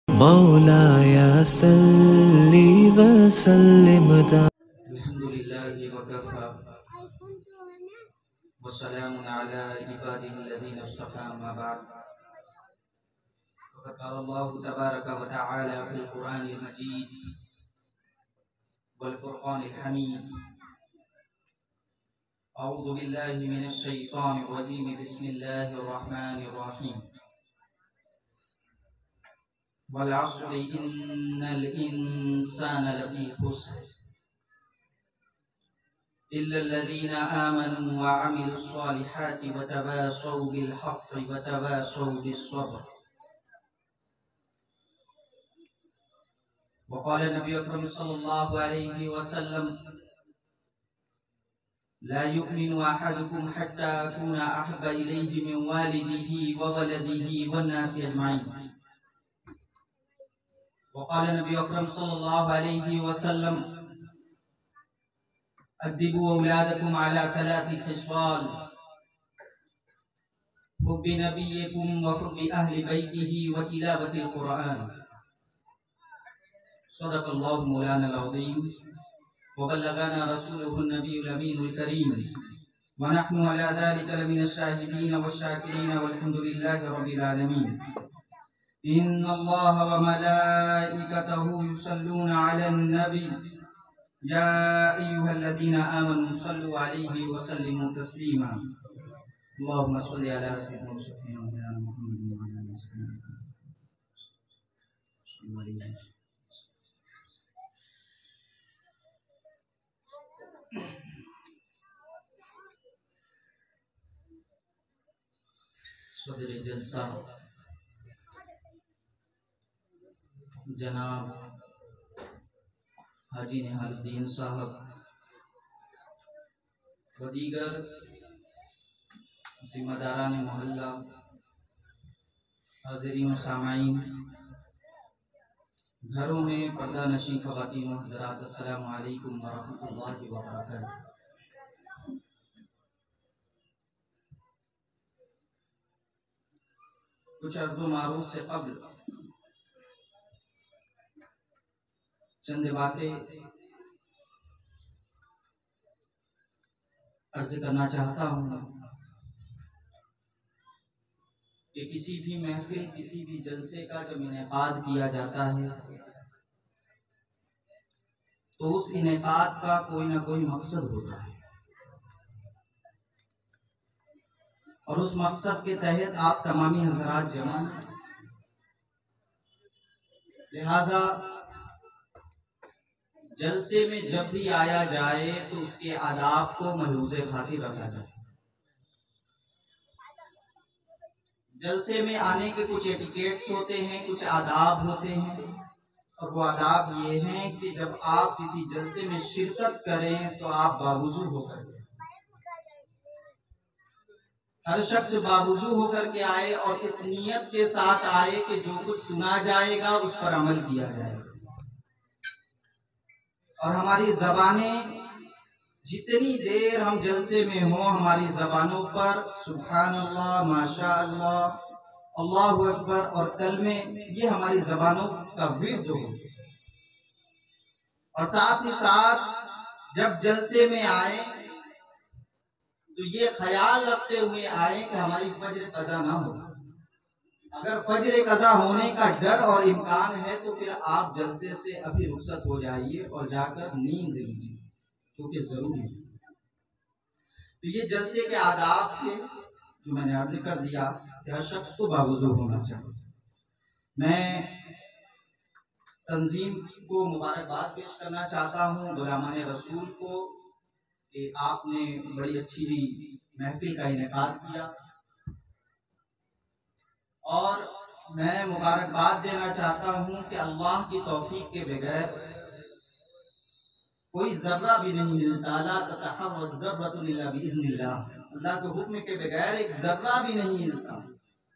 مولاي صل وسلم الحمد لله وكفى وسلام على عباده الذين اصطفى أما بعد فقد قال الله تبارك وتعالى في القرآن المجيد والفرقان الحميد أعوذ بالله من الشيطان الرجيم بسم الله الرحمن الرحيم والعصر إن الإنسان لفي خسر إلا الذين آمنوا وعملوا الصالحات وتواصوا بالحق وتواصوا بالصبر. وقال النبي أكرم صلى الله عليه وسلم لا يؤمن أحدكم حتى أكون أحب إليه من والده وولده والناس أجمعين. وقال النبي أكرم صلى الله عليه وسلم أدبوا أولادكم على 3 خصال: حب نبيكم وحب أهل بيته وتلاوة القرآن. صدق الله مولانا العظيم وبلغنا رسوله النبي الأمين الكريم ونحن على ذلك لمن الشاهدين والشاكرين والحمد لله رب العالمين. إن الله وملائكته يصلون على النبي يا أيها الذين آمنوا صلوا عليه وسلموا تسليما. اللهم صل على سيدنا وشفيعنا مولانا محمد وعلى آله وصحبه وسلم. صدر جلسہ جناب حاجی نہال الدین صاحب و دیگر ذمہ داران محلہ، حاضرین و سامعین، گھروں میں پردہ نشین خواتین و حضرات، السلام علیکم ورحمۃ اللہ وبرکاتہ۔ کچھ عرض و معروض سے قبل چند باتیں عرض کرنا چاہتا ہوں کہ کسی بھی محفل، کسی بھی جلسے کا جب انعقاد کیا جاتا ہے تو اس انعقاد کا کوئی نہ کوئی مقصد ہوتا ہے، اور اس مقصد کے تحت آپ تمامی حضرات جمع ہیں۔ لہذا جلسے میں جب بھی آیا جائے تو اس کے آداب کو ملحوظ خاطر رکھا جائے۔ جلسے میں آنے کے کچھ ایٹیکیٹس ہوتے ہیں، کچھ آداب ہوتے ہیں، اور وہ آداب یہ ہیں کہ جب آپ کسی جلسے میں شرکت کریں تو آپ باوضو ہو کر کے، ہر شخص باوضو ہو کر کے آئے اور اس نیت کے ساتھ آئے کہ جو کچھ سنا جائے گا اس پر عمل کیا جائے گا، اور ہماری زبانیں جتنی دیر ہم جلسے میں ہوں، ہماری زبانوں پر سبحان اللہ، ماشاء اللہ، اللہ اکبر اور کلمے، یہ ہماری زبانوں کا ورد ہو، اور ساتھ ہی ساتھ جب جلسے میں آئیں تو یہ خیال رکھتے ہوئے آئیں کہ ہماری فجر قضا نہ ہو۔ اگر فجر قضا ہونے کا ڈر اور امکان ہے تو پھر آپ جلسے سے ابھی رخصت ہو جائیے اور جا کر نیند لیجیے، چونکہ ضروری ہے۔ تو یہ جلسے کے آداب تھے جو میں نے عرض کر دیا کہ ہر شخص کو باوضو ہونا چاہیے۔ میں تنظیم کو مبارکباد پیش کرنا چاہتا ہوں، غلامان رسول کو، کہ آپ نے بڑی اچھی محفل کا انعقاد کیا، اور میں مبارکباد دینا چاہتا ہوں کہ اللہ کی توفیق کے بغیر کوئی ذرہ بھی نہیں ملتا، لا تتحرک ذرۃ الا باذن اللہ، اللہ کے حکم کے بغیر ایک ذرہ بھی نہیں ملتا،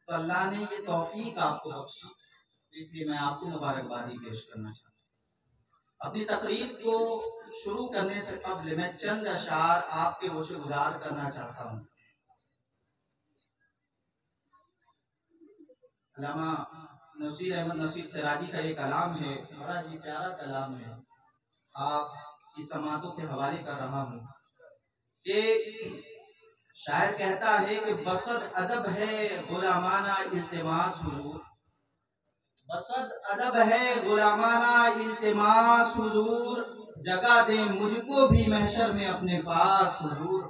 تو اللہ نے یہ توفیق آپ کو بخشی، اس لیے میں آپ کو مبارکبادی پیش کرنا چاہتا ہوں۔ اپنی تقریر کو شروع کرنے سے قبل میں چند اشعار آپ کے گوشے گزار کرنا چاہتا ہوں۔ علامہ نصیر احمد نصیر سراجی کا یہ کلام ہے، بڑا ہی پیارا کلام ہے، آپ کی سماعتوں کے حوالے کر رہا ہوں کہ شاعر کہتا ہے کہ بسد ادب ہے غلامانہ التماس حضور، بسد ادب ہے غلامانہ التماس حضور، جگہ دیں مجھ کو بھی محشر میں اپنے پاس حضور،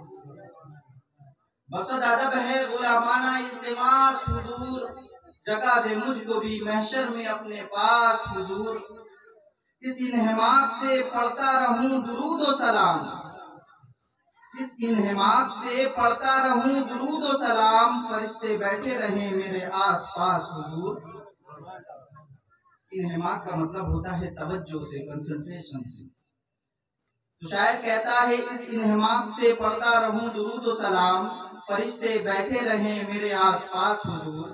بسد ادب ہے غلامانہ التماس حضور، جگہ دے مجھ کو بھی محشر میں اپنے پاس حضور، اس انہماک سے پڑھتا رہوں درود و سلام، اس انہماک سے پڑھتا رہوں درود و سلام، فرشتے بیٹھے رہیں میرے آس پاس حضور۔ انہماک کا مطلب ہوتا ہے توجہ سے، کنسنٹریشن سے۔ تو شاعر کہتا ہے اس انہماک سے پڑھتا رہوں درود و سلام، فرشتے بیٹھے رہیں میرے آس پاس حضور،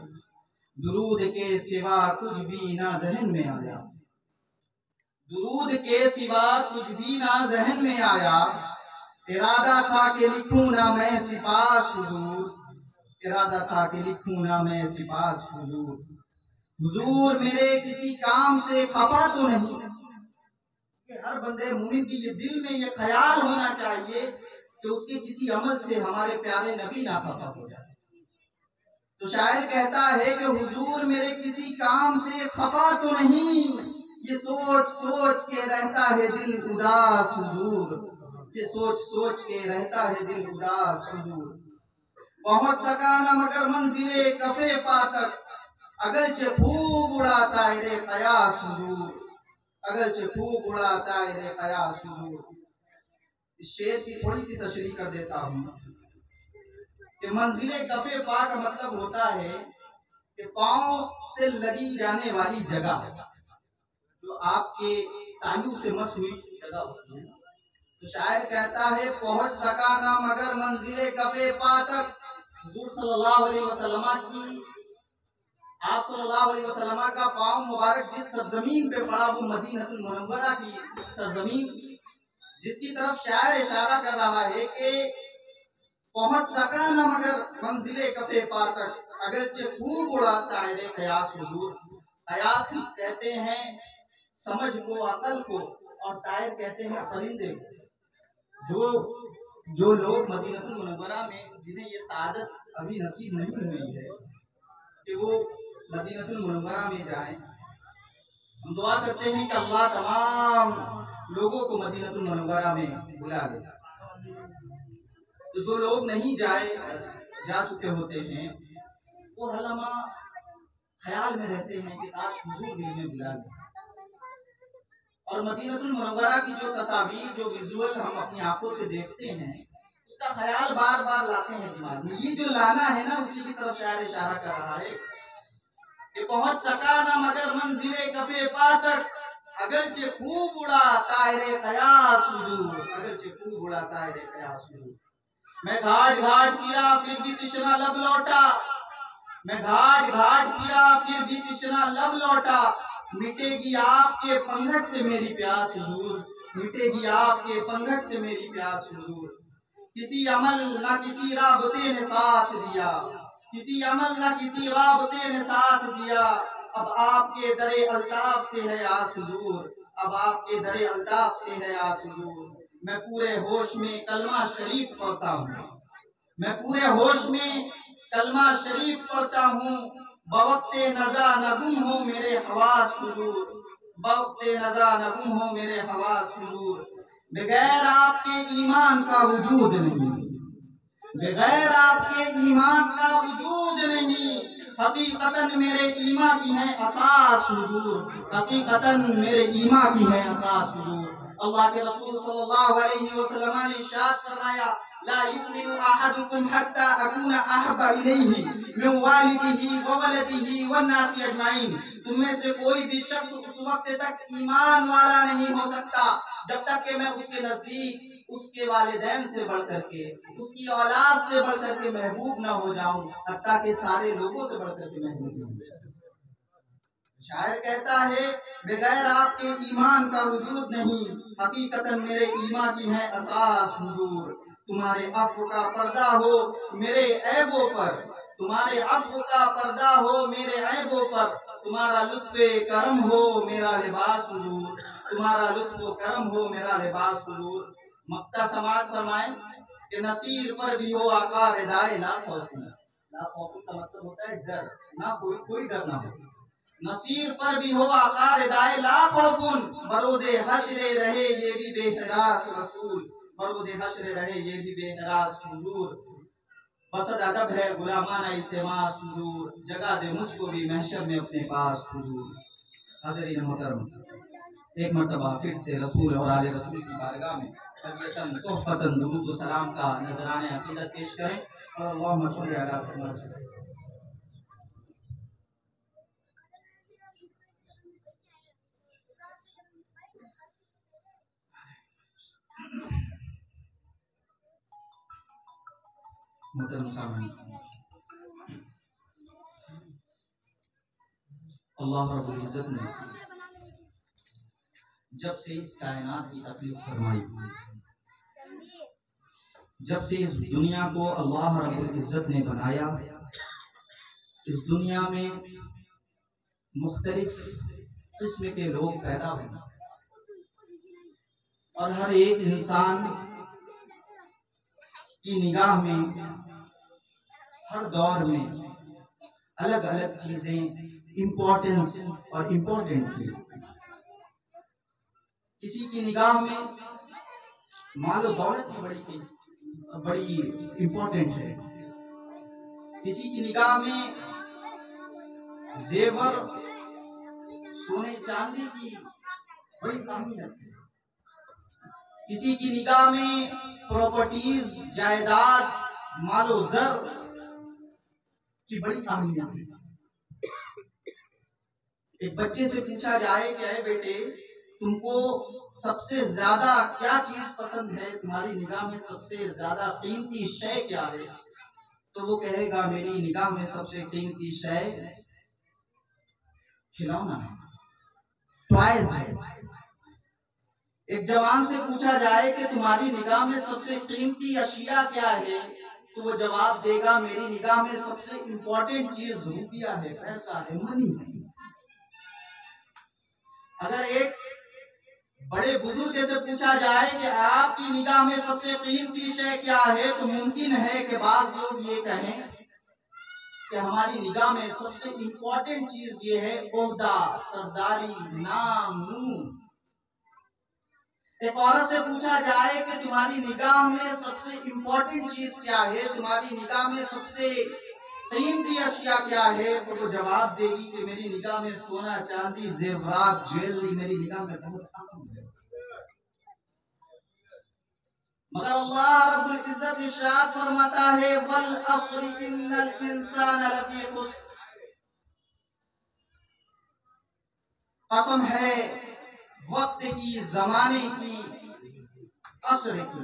درود کے سوا کچھ بھی نہ ذہن میں آیا، درود کے سوا کچھ بھی نہ ذہن میں آیا، ارادہ تھا کہ لکھوں نہ میں سپاس حضور، ارادہ تھا کہ لکھوں نہ میں سپاس حضور، حضور میرے کسی کام سے خفا تو نہیں، کہ ہر بندے مومن کی یہ دل میں یہ خیال ہونا چاہیے کہ اس کے کسی عمل سے ہمارے پیارے نبی نہ خفا ہو جائے۔ تو شاعر کہتا ہے کہ حضور میرے کسی کام سے خفا تو نہیں، یہ سوچ سوچ کے رہتا ہے دل اداس حضور، یہ سوچ سوچ کے رہتا ہے دل اداس حضور، پہنچ سکا نہ مگر منزل کفے پا تک، اگرچہ خوب اڑا طائر قیاس حضور، اگرچہ خوب اڑا طائر قیاس حضور۔ اس شعر کی تھوڑی سی تشریح کر دیتا ہوں کہ منزل کفے پا کا مطلب ہوتا ہے کہ پاؤں سے لگی جانے والی جگہ، جو آپ کے تالو سے مس ہوئی جگہ ہوتی ہے۔ تو شاعر کہتا ہے پہنچ سکا نہ مگر منزل کفے پا تک، حضور صلی اللہ علیہ وسلم کی، آپ صلی اللہ علیہ وسلم کا پاؤں مبارک جس سرزمین پہ پڑا وہ مدینہ المنورہ کی سرزمین، جس کی طرف شاعر اشارہ کر رہا ہے کہ پہنچ سکا نہ مگر منزل کفے پا تک، اگرچہ خوب اڑا طائر قیاس حضور۔ قیاس کہتے ہیں سمجھ کو، عقل کو، اور طائر کہتے ہیں پرندے کو۔ جو لوگ مدینہ المنورہ میں جنہیں یہ سعادت ابھی نصیب نہیں ہوئی ہے کہ وہ مدینہ المنورہ میں جائیں، ہم دعا کرتے ہیں کہ اللہ تمام لوگوں کو مدینہ المنورہ میں بلا لے۔ تو جو لوگ نہیں جا چکے ہوتے ہیں وہ ہر لمحہ خیال میں رہتے ہیں کہ کاش حضور بھی ہمیں بلا لیں، اور مدینہ المنورہ کی جو تصاویر، جو ویژول ہم اپنی آنکھوں سے دیکھتے ہیں، اس کا خیال بار بار لاتے ہیں دماغ میں۔ یہ جو لانا ہے نا، اسی کی طرف شاعر اشارہ کر رہا ہے کہ پہنچ سکا نہ مگر منزل کفے پا تک، اگرچہ خوب اڑا طائر قیاس حضور، اگرچہ خوب اڑا طائر قیاس حضور۔ میں گھاٹ گھاٹ پھرا پھر بھی تشنا لب لوٹا، میں گھاٹ گھاٹ پھرا پھر بھی تشنا لب لوٹا، مٹے گی آپ کے پنگھٹ سے میری پیاس حضور، مٹے گی آپ کے پنگھٹ سے میری پیاس حضور۔ کسی عمل نہ کسی رابطے نے ساتھ دیا، کسی عمل نہ کسی رابطے نے ساتھ دیا، اب آپ کے در الطاف سے ہے آس حضور، اب آپ کے در الطاف سے ہے آس حضور۔ میں پورے ہوش میں کلمہ شریف پڑھتا ہوں، میں پورے ہوش میں کلمہ شریف پڑھتا ہوں، بوقت نزا نہ گم ہو میرے حواس حضور، بوقت نزا نہ گم ہو میرے حواس حضور۔ بغیر آپ کے ایمان کا وجود نہیں، بغیر آپ کے ایمان کا وجود نہیں، حقیقتاً میرے ایمان کی ہیں اساس حضور، حقیقتاً میرے ایمان کی ہیں اساس حضور۔ اللہ کے رسول صلی اللہ علیہ وسلم نے ارشاد فرمایا لا یؤمن احدکم حتی اکون احب الیہ من والدہ وولدہ والناس اجمعین، تم میں سے کوئی بھی شخص اس وقت تک ایمان والا نہیں ہو سکتا جب تک کہ میں اس کے نزدیک اس کے والدین سے بڑھ کر کے، اس کی اولاد سے بڑھ کر کے محبوب نہ ہو جاؤں، حتیٰ کہ سارے لوگوں سے بڑھ کر کے محبوب نہ ہو جاؤں۔ شاعر کہتا ہے بغیر آپ کے ایمان کا وجود نہیں، حقیقتاً میرے ایمان کی ہیں اساس حضور۔ تمہارے عفو کا پردہ ہو میرے عیبوں پر، تمہارے عفو کا پردہ ہو میرے عیبوں پر، تمہارا لطف کرم ہو میرا لباس حضور، تمہارا لطف و کرم ہو میرا لباس حضور۔ مقطع سماعت فرمائیں کہ نصیر پر بھی ہو آقا ردائے لا خوف، لا خوف کا مطلب ہوتا ہے ڈر، نہ کوئی ڈر نہ ہو۔ نصیر پر بھی ہو آقا ردائے لا خوف، بروز حشر رہے یہ بھی بے ہراس رسول، بروز حشر رہے یہ بھی بے ہراس حضور۔ بسد ادب ہے غلامانہ التماس حضور، جگہ دے مجھ کو بھی محشر میں اپنے پاس حضور۔ حاضرین محترم، ایک مرتبہ پھر سے رسول اور آل رسول کی بارگاہ میں ہدیۃً تحفۃً درود و سلام کا نذرانہ عقیدت پیش کریں۔ اللہم صلی علی سیدنا محمد۔ محترم سامعین، اللہ رب العزت نے جب سے اس کائنات کی تخلیق فرمائی، جب سے اس دنیا کو اللہ رب العزت نے بنایا، اس دنیا میں مختلف قسم کے لوگ پیدا ہوئے اور ہر ایک انسان کی نگاہ میں ہر دور میں الگ الگ چیزیں امپورٹنس اور امپورٹنٹ تھی۔ کسی کی نگاہ میں مال و دولت کی بڑی امپورٹنٹ ہے، کسی کی نگاہ میں زیور سونے چاندی کی بڑی اہمیت ہے، کسی کی نگاہ میں پراپرٹیز جائیداد مال و زر کی بڑی اہمیت ہے۔ ایک بچے سے پوچھا جائے کہ اے بیٹے تم کو سب سے زیادہ کیا چیز پسند ہے، تمہاری نگاہ میں سب سے زیادہ قیمتی شے کیا ہے، تو وہ کہے گا میری نگاہ میں سب سے قیمتی شے کھلونا ہے، ٹوائز ہے۔ ایک جوان سے پوچھا جائے کہ تمہاری نگاہ میں سب سے قیمتی اشیاء کیا ہے، تو وہ جواب دے گا میری نگاہ میں سب سے امپورٹنٹ چیز روپیہ ہے، پیسہ ہے، منی ہے۔ اگر ایک بڑے بزرگ سے پوچھا جائے کہ آپ کی نگاہ میں سب سے قیمتی شے کیا ہے، تو ممکن ہے کہ بعض لوگ یہ کہیں کہ ہماری نگاہ میں سب سے امپورٹنٹ چیز یہ ہے عہدہ، سرداری، نام، نون۔ ایک عورت سے پوچھا جائے کہ تمہاری نگاہ میں سب سے امپورٹنٹ چیز کیا ہے، تمہاری نگاہ میں سب سے قیمتی اشیاء کیا ہے، تو وہ جواب دے گی کہ میری نگاہ میں سونا چاندی زیورات جویلری میری نگاہ میں بہت اہم ہے۔ مگر اللہ رب العزت ارشاد فرماتا ہے والعصر ان الانسان لفی خسر، قسم ہے وقت کی، زمانے کی، عصر کی،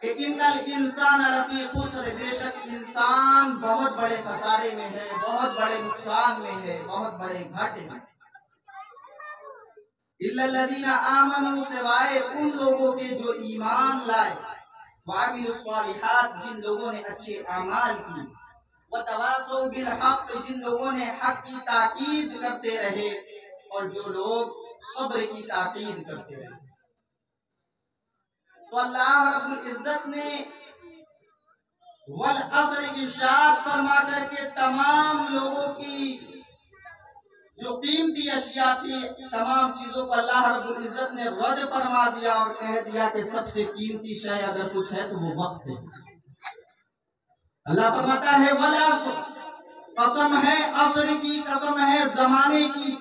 کہ ان الانسان لفی خسر، بے شک انسان بہت بڑے خسارے میں ہے، بہت بڑے نقصان میں ہے، بہت بڑے گھاٹے میں ہے۔ الا الذین آمنوا، سوائے ان لوگوں کے جو ایمان لائے، وعملوا الصالحات، جن لوگوں نے اچھے اعمال کی، وتواصوا بالحق، جن لوگوں نے حق کی تاکید کرتے رہے، اور جو لوگ صبر کی تاکید کرتے رہے۔ تو اللہ رب العزت نے والعصر ارشاد فرما کر کے تمام لوگوں کی جو قیمتی اشیاء تھی، تمام چیزوں کو اللہ رب العزت نے رد فرما دیا اور کہہ دیا کہ سب سے قیمتی شے اگر کچھ ہے تو وہ وقت ہے۔ اللہ فرماتا ہے والعصر، قسم ہے عصر کی، قسم ہے زمانے کی،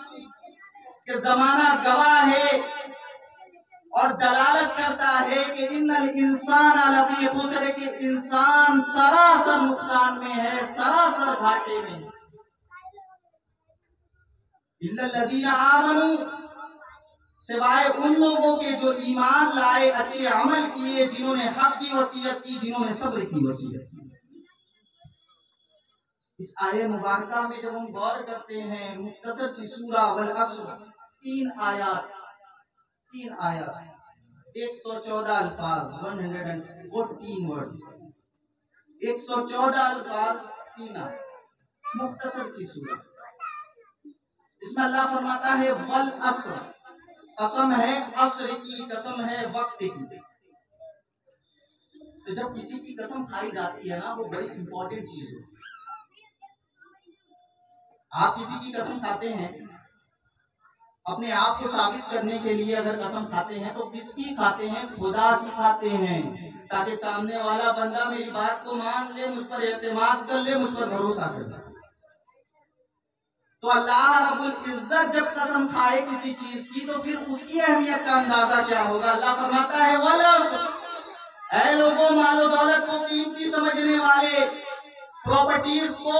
کہ زمانہ گواہ ہے اور دلالت کرتا ہے کہ ان الانسان لفی خسر، کہ انسان سراسر نقصان میں ہے، سراسر گھاٹے میں ہے۔ الا الذین آمنوا، سوائے ان لوگوں کے جو ایمان لائے، اچھے عمل کیے، جنہوں نے حق کی وصیت کی، جنہوں نے صبر کی وصیت کی۔ اس آیہ مبارکہ میں جب ہم غور کرتے ہیں، مختصر سی سورہ والعصر، تین آیات، 114 الفاظ، 114 ورڈز، 114 الفاظ، 3 آیات، مختصر سی سورہ۔ اس میں اللہ فرماتا ہے والعصر، قسم ہے عصر کی، قسم ہے وقت کی۔ تو جب کسی کی قسم کھائی جاتی ہے نا، وہ بڑی امپورٹنٹ چیز ہے۔ آپ کسی کی قسم کھاتے ہیں اپنے آپ کو ثابت کرنے کے لیے، اگر قسم کھاتے ہیں تو کس کی کھاتے ہیں؟ خدا کی کھاتے ہیں، تاکہ سامنے والا بندہ میری بات کو مان لے، مجھ پر اعتماد کر لے، مجھ پر بھروسہ کر لے۔ تو اللہ رب العزت جب قسم کھائے کسی چیز کی تو پھر اس کی اہمیت کا اندازہ کیا ہوگا؟ اللہ فرماتا ہے والعصر، اے لوگوں، مال و دولت کو قیمتی سمجھنے والے، پراپرٹیز کو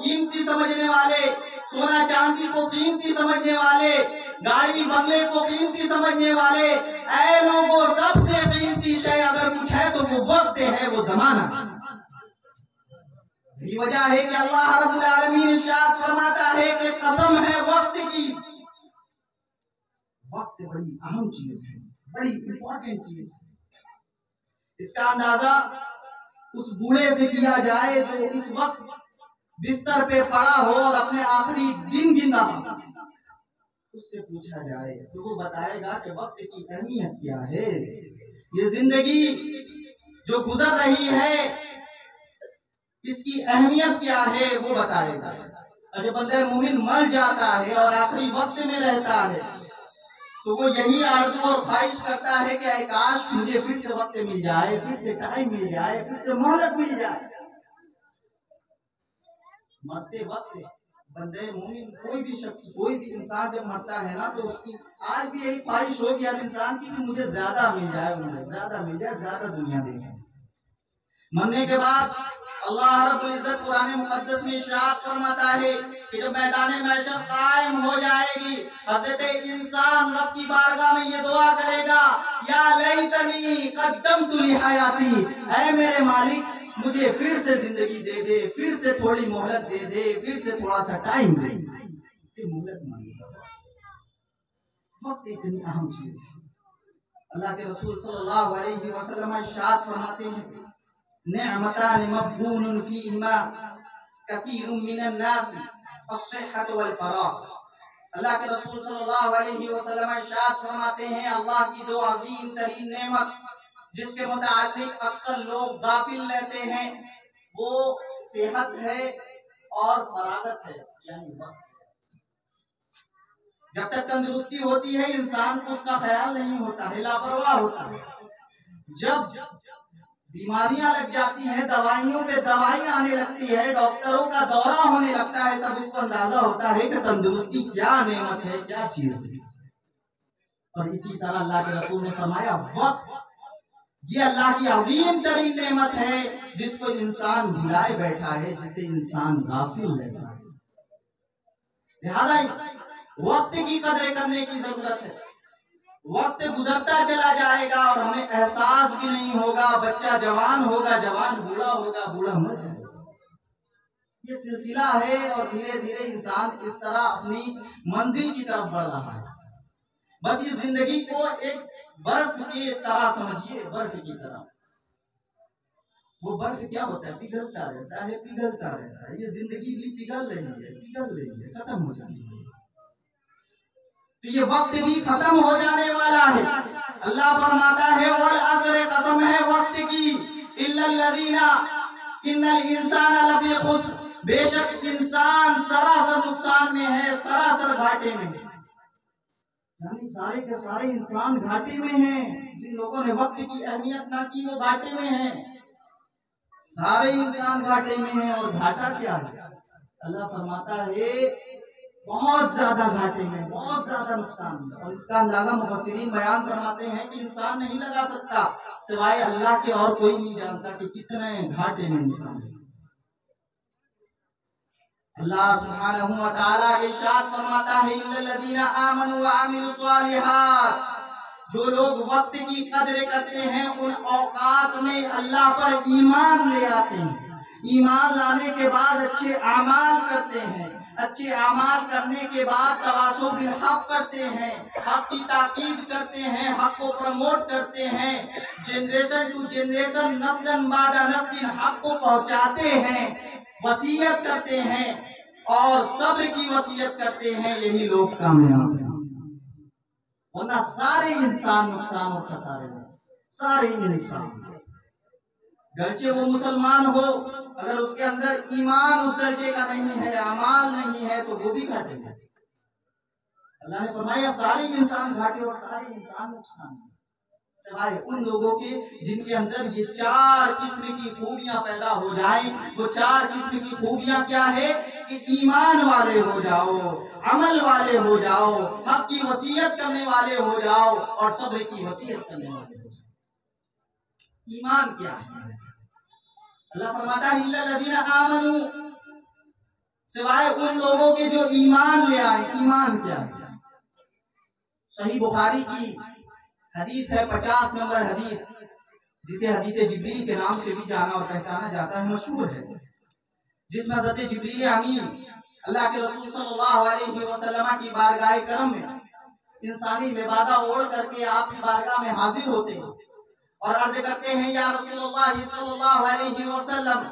قیمتی سمجھنے والے، سونا چاندی کو قیمتی سمجھنے والے، گاڑی بنگلے کو قیمتی سمجھنے والے، اے لوگوں، سب سے قیمتی شے اگر کچھ ہے تو وہ وقت ہے، وہ زمانہ۔ یہ وجہ ہے کہ اللہ رب العالمین ارشاد فرماتا ہے کہ قسم ہے وقت کی۔ وقت بڑی اہم چیز ہے، بڑی امپورٹنٹ چیز ہے۔ اس کا اندازہ اس بوڑھے سے کیا جائے جو اس وقت بستر پہ پڑا ہو اور اپنے آخری دن گن رہا ہو، اس سے پوچھا جائے تو وہ بتائے گا کہ وقت کی اہمیت کیا ہے، یہ زندگی جو گزر رہی ہے اس کی اہمیت کیا ہے، وہ بتائے گا۔ اور جب بندہ مومن مر جاتا ہے اور آخری وقت میں رہتا ہے تو وہ یہی آرزو اور خواہش کرتا ہے کہ اے کاش مجھے پھر سے وقت مل جائے، پھر سے ٹائم مل جائے، پھر سے مہلت مل جائے۔ مرتے وقت بندے مومن، کوئی بھی شخص، کوئی بھی انسان جب مرتا ہے نا تو اس کی آج بھی یہی خواہش ہوگی ہر انسان کی کہ مجھے زیادہ مل جائے، مجھے زیادہ مل جائے، زیادہ دنیا دیکھیں۔ مرنے کے بعد اللہ رب العزت قرآن مقدس میں ارشاد فرماتا ہے کہ جب میدان محشر قائم ہو جائے گی، حضرت انسان رب کی بارگاہ میں یہ دعا کرے گا، یا لیتنی قدمت لحیاتی، اے میرے مالک مجھے پھر سے زندگی دے دے، پھر سے تھوڑی مہلت دے دے، پھر سے تھوڑا سا ٹائم دے دے۔ یہ مہلت مانگے گا۔ وقت اتنی اہم چیز ہے۔ اللہ کے رسول صلی اللہ علیہ وسلم ارشاد فرماتے ہیں نعمتان مغبون فیہما کثیر من الناس الصحۃ والفراغ۔ اللہ کے رسول صلی اللہ علیہ وسلم ارشاد فرماتے ہیں اللہ کی دو عظیم ترین نعمت جس کے متعلق اکثر لوگ غافل رہتے ہیں، وہ صحت ہے اور فراغت ہے، یعنی وقت۔ جب تک تندرستی ہوتی ہے انسان کو اس کا خیال نہیں ہوتا ہے، لاپرواہ ہوتا ہے۔ جب بیماریاں لگ جاتی ہیں، دوائیوں پہ دوائی آنے لگتی ہے، ڈاکٹروں کا دورہ ہونے لگتا ہے، تب اس کو اندازہ ہوتا ہے کہ تندرستی کیا نعمت ہے، کیا چیز ہے۔ اور اسی طرح اللہ کے رسول نے فرمایا وقت یہ اللہ کی عظیم ترین نعمت ہے جس کو انسان بھلائے بیٹھا ہے، جسے انسان غافل رہتا ہے۔ لہذا وقت کی قدر کرنے کی ضرورت ہے۔ وقت گزرتا چلا جائے گا اور ہمیں احساس بھی نہیں ہوگا، بچہ جوان ہوگا، جوان بوڑھا ہوگا، بوڑھا مر جائے گا۔ یہ سلسلہ ہے اور دھیرے دھیرے انسان اس طرح اپنی منزل کی طرف بڑھ رہا ہے۔ بس یہ زندگی کو ایک برف کی طرح سمجھیے، برف کی طرح۔ وہ برف کیا ہوتا ہے؟ پگھلتا رہتا ہے، پگھلتا رہتا ہے۔ یہ زندگی بھی پگھل رہی ہے، ختم ہو جانی ہے۔ تو یہ وقت بھی ختم ہو جانے والا ہے۔ اللہ فرماتا ہے والعصر، قسم ہے وقت کی، الا الذین، ان الانسان لفی خسر، بے شک انسان سراسر نقصان میں ہے، سراسر گھاٹے میں ہے۔ یعنی سارے کے سارے انسان گھاٹے میں ہیں۔ جن لوگوں نے وقت کی اہمیت نہ کی وہ گھاٹے میں ہیں۔ سارے انسان گھاٹے میں ہیں۔ اور گھاٹا کیا ہے؟ اللہ فرماتا ہے بہت زیادہ گھاٹے میں، بہت زیادہ نقصان ہے۔ اور اس کا اندازہ مفسرین بیان فرماتے ہیں کہ انسان نہیں لگا سکتا سوائے اللہ کے، اور کوئی نہیں جانتا کہ کتنے گھاٹے میں انسان ہے۔ اللہ سبحانہ و تعالیٰ ارشاد فرماتا ہے اِلَّا الَّذِينَ آمَنُوا وَعَمِلُوا الصَّالِحَاتِ، جو لوگ وقت کی قدر کرتے ہیں ان اوقات میں اللہ پر ایمان لے آتے ہیں، ایمان لانے کے بعد اچھے اعمال کرتے ہیں، اچھے اعمال کرنے کے بعد تواصی بالحق کرتے ہیں، حق کی تاکید کرتے ہیں، حق کو پروموٹ کرتے ہیں، جنریشن ٹو جنریشن، نسل بعد نسل حق کو پہنچاتے ہیں، وصیت کرتے ہیں، اور صبر کی وصیت کرتے ہیں، یہی لوگ کامیاب ہیں، ورنہ سارے انسان نقصان اور خسارے میں، سارے انسان، گرچہ وہ مسلمان ہو، اگر اس کے اندر ایمان اس درجے کا نہیں ہے، اعمال نہیں ہے، تو وہ بھی گھاٹے میں۔ اللہ نے فرمایا سارے انسان گھاٹے اور سارے انسان نقصان ہیں، سوائے ان لوگوں کے جن کے اندر یہ 4 قسم کی خوبیاں پیدا ہو جائیں۔ وہ 4 قسم کی خوبیاں کیا ہے؟ کہ ایمان والے ہو جاؤ، عمل والے ہو جاؤ، حق کی وصیت کرنے والے ہو جاؤ، اور صبر کی وصیت کرنے والے ہو جاؤ۔ ایمان کیا ہے؟ اللہ فرماتا ہے اِلَّا الَّذِينَ آمَنُوا، سوائے ان لوگوں کے جو ایمان لے آئے۔ ایمان کیا ہے؟ صحیح بخاری کی حدیث ہے، 50 نمبر حدیث، جسے حدیث جبریل کے نام سے بھی جانا اور پہچانا جاتا ہے، مشہور ہے، جس میں حضرت جبریل امین اللہ کے رسول صلی اللہ علیہ وسلم کی بارگاہ کرم میں انسانی لبادہ اوڑھ کر کے آپ کی بارگاہ میں حاضر ہوتے ہیں اور عرض کرتے ہیں، یا رسول اللہ صلی اللہ علیہ وسلم،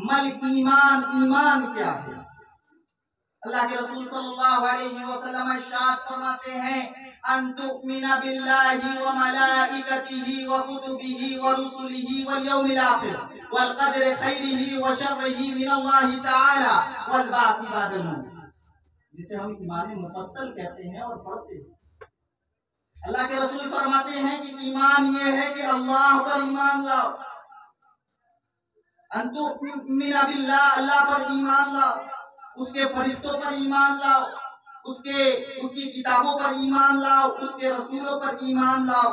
مل ایمان، ایمان کیا ہے؟ اللہ کے رسول صلی اللہ علیہ وسلم ارشاد فرماتے ہیں، ان تؤمن باللہ وملائکتہ وکتبہ ورسلہ والیوم الآخر والقدر خیرہ وشرہ من اللہ تعالی والبعث بعد الموت، جسے ہم ایمان مفصل کہتے ہیں اور پڑھتے ہیں۔ اللہ کے رسول فرماتے ہیں کہ ایمان یہ ہے کہ اللہ پر ایمان لاؤ، ان تؤمن باللہ، اللہ پر ایمان لاؤ، اس کے فرشتوں پر ایمان لاؤ، اس کی کتابوں پر ایمان لاؤ، اس کے رسولوں پر ایمان لاؤ،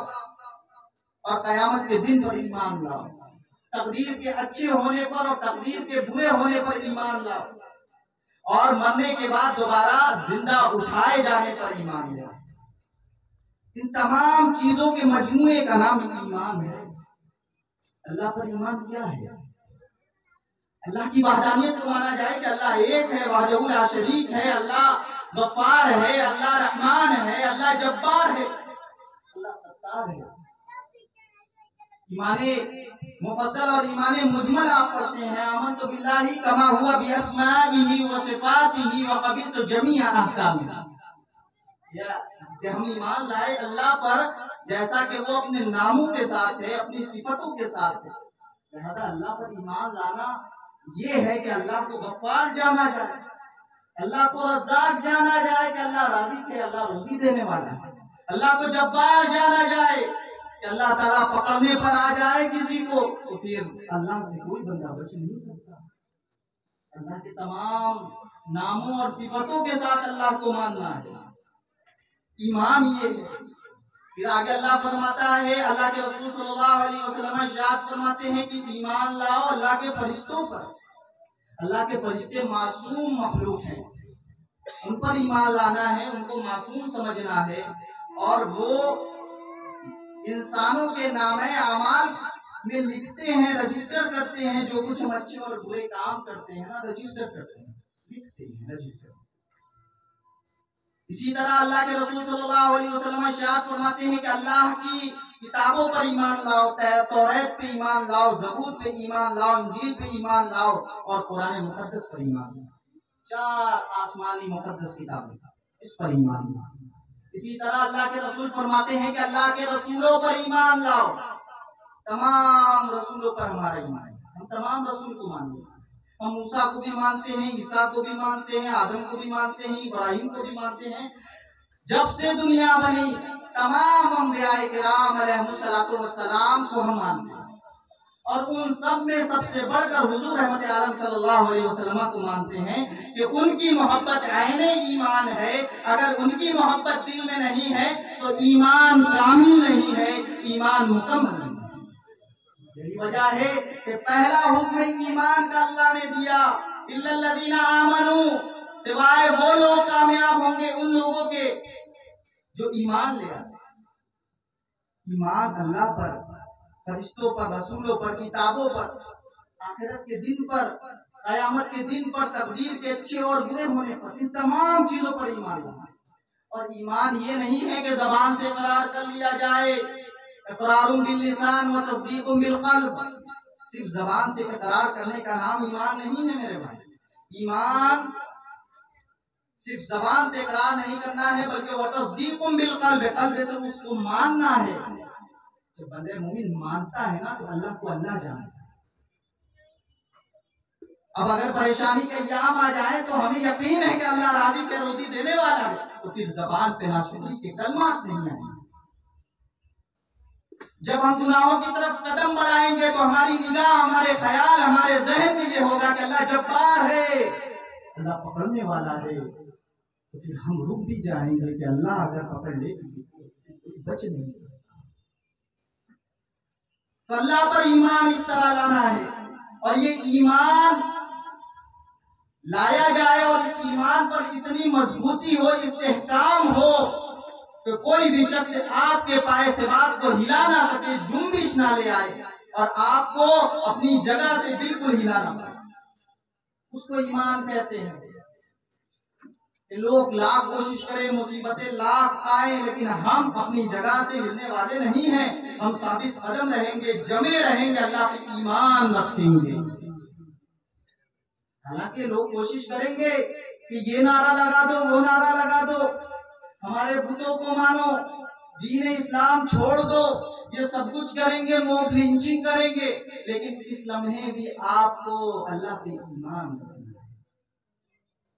اور قیامت کے دن پر ایمان لاؤ، تقدیر کے اچھے ہونے پر اور تقدیر کے برے ہونے پر ایمان لاؤ، اور مرنے کے بعد دوبارہ زندہ اٹھائے جانے پر ایمان لاؤ۔ ان تمام چیزوں کے مجموعے کا نام ایمان ہے۔ اللہ پر ایمان کیا ہے؟ اللہ کی وحدانیت کو مانا جائے کہ اللہ ایک ہے، وحدہ لا شریک ہے، اللہ غفار ہے، اللہ رحمان ہے، اللہ جبار ہے، اللہ ستار ہے۔ ایمان مفصل اور ایمان مجمل آپ پڑھتے ہیں، آمنت باللہ کما ہوا باسمائہ وصفاتہ وقبلت جمیع احکامہ، کہ ہم ایمان لائے اللہ پر جیسا کہ وہ اپنے ناموں کے ساتھ ہے، اپنی صفتوں کے ساتھ ہے۔ لہذا اللہ پر ایمان لانا یہ ہے کہ اللہ کو غفار جانا جائے، اللہ کو رزاق جانا جائے کہ اللہ رازق ہے، اللہ روزی دینے والا ہے، اللہ کو جبار جانا جائے کہ اللہ تعالیٰ پکڑنے پر آ جائے کسی کو تو پھر اللہ سے کوئی بندہ بچ نہیں سکتا۔ اللہ کے تمام ناموں اور صفتوں کے ساتھ اللہ کو ماننا ہے، ایمان یہ ہے۔ پھر آگے اللہ فرماتا ہے، اللہ کے رسول صلی اللہ علیہ وسلم ارشاد فرماتے ہیں کہ ایمان لاؤ اللہ کے فرشتوں پر۔ اللہ کے فرشتے معصوم مخلوق ہیں، ان پر ایمان لانا ہے، ان کو معصوم سمجھنا ہے، اور وہ انسانوں کے نامہ اعمال میں لکھتے ہیں، رجسٹر کرتے ہیں، جو کچھ ہم اچھے اور برے کام کرتے ہیں نا، رجسٹر کرتے ہیں، لکھتے ہیں، رجسٹر۔ اسی طرح اللہ کے رسول صلی اللہ علیہ وسلم ارشاد فرماتے ہیں کہ اللہ کی کتابوں پر ایمان لاؤ، توریت پہ ایمان لاؤ، زبور پہ ایمان لاؤ، انجیل پہ ایمان لاؤ، اور قرآن مقدس پر ایمان لاؤ۔ 4 آسمانی مقدس کتابیں، اس پر ایمان لاؤ۔ اسی طرح اللہ کے رسول فرماتے ہیں کہ اللہ کے رسولوں پر ایمان لاؤ، تمام رسولوں پر ہمارا ایمان ہے، ہم تمام رسول کو مانتے ہیں، ہم موسیٰ کو بھی مانتے ہیں، عیسیٰ کو بھی مانتے ہیں، آدم کو بھی مانتے ہیں، ابراہیم کو بھی مانتے ہیں۔ جب سے دنیا بنی تمام انبیاء کرام علیہ السلام کو ہم مانتے ہیں، اور ان سب میں سب سے بڑھ کر حضور رحمت عالم صلی اللہ علیہ وسلم کو مانتے ہیں کہ ان کی محبت عین ایمان ہے۔ اگر ان کی محبت دل میں نہیں ہے تو ایمان کامل نہیں ہے، ایمان مکمل نہیں ہے۔ یہی وجہ ہے کہ پہلا حکم ایمان کا اللہ نے دیا، اِلَّا الَّذِينَ آمَنُوا، سوائے وہ لوگ کامیاب ہوں گے ان لوگوں کے جو ایمان لے آتے۔ ایمان اللہ پر، فرشتوں پر، رسولوں پر، کتابوں پر، آخرت کے دن پر، قیامت کے دن پر، تقدیر کے اچھے اور برے ہونے پر، ان تمام چیزوں پر ایمان لانا۔ اور ایمان یہ نہیں ہے کہ زبان سے اقرار کر لیا جائے، اقرار باللسان و تصدیق بالقلب، صرف زبان سے اقرار کرنے کا نام ایمان نہیں ہے میرے بھائی۔ ایمان صرف زبان سے اقرار نہیں کرنا ہے بلکہ وتصدیق بالقلب، قلب سے اس کو ماننا ہے۔ جب بندے مومن مانتا ہے نا تو اللہ کو اللہ جانتا ہے۔ اب اگر پریشانی کے ایام آ جائیں تو ہمیں یقین ہے کہ اللہ راضی کے روزی دینے والا ہے، تو پھر زبان پہ ناشکری کے کلمات نہیں آئیں۔ جب ہم گناہوں کی طرف قدم بڑھائیں گے تو ہماری نگاہ، ہمارے خیال، ہمارے ذہن میں یہ ہوگا کہ اللہ جبار ہے، اللہ پکڑنے والا ہے، تو پھر ہم رک بھی جائیں گے کہ اللہ اگر پکڑ لے کسی کو کوئی بچ نہیں سکتا۔ تو اللہ پر ایمان اس طرح لانا ہے، اور یہ ایمان لایا جائے اور اس ایمان پر اتنی مضبوطی ہو، استحکام ہو کہ کوئی بھی شخص آپ کے پائے ثبات کو ہلا نہ سکے، جنبش نہ لے آئے اور آپ کو اپنی جگہ سے بالکل ہلا نہ پائے، اس کو ایمان کہتے ہیں۔ کہ لوگ لاکھ کوشش کریں، مصیبتیں لاکھ آئیں، لیکن ہم اپنی جگہ سے ہلنے والے نہیں ہیں، ہم ثابت قدم رہیں گے، جمے رہیں گے، اللہ پہ ایمان رکھیں گے۔ حالانکہ لوگ کوشش کریں گے کہ یہ نعرہ لگا دو، وہ نعرہ لگا دو، ہمارے بتوں کو مانو، دین اسلام چھوڑ دو، یہ سب کچھ کریں گے، موب لنچنگ کریں گے، لیکن اس لمحے بھی آپ کو اللہ پہ ایمان رکھنا ہے۔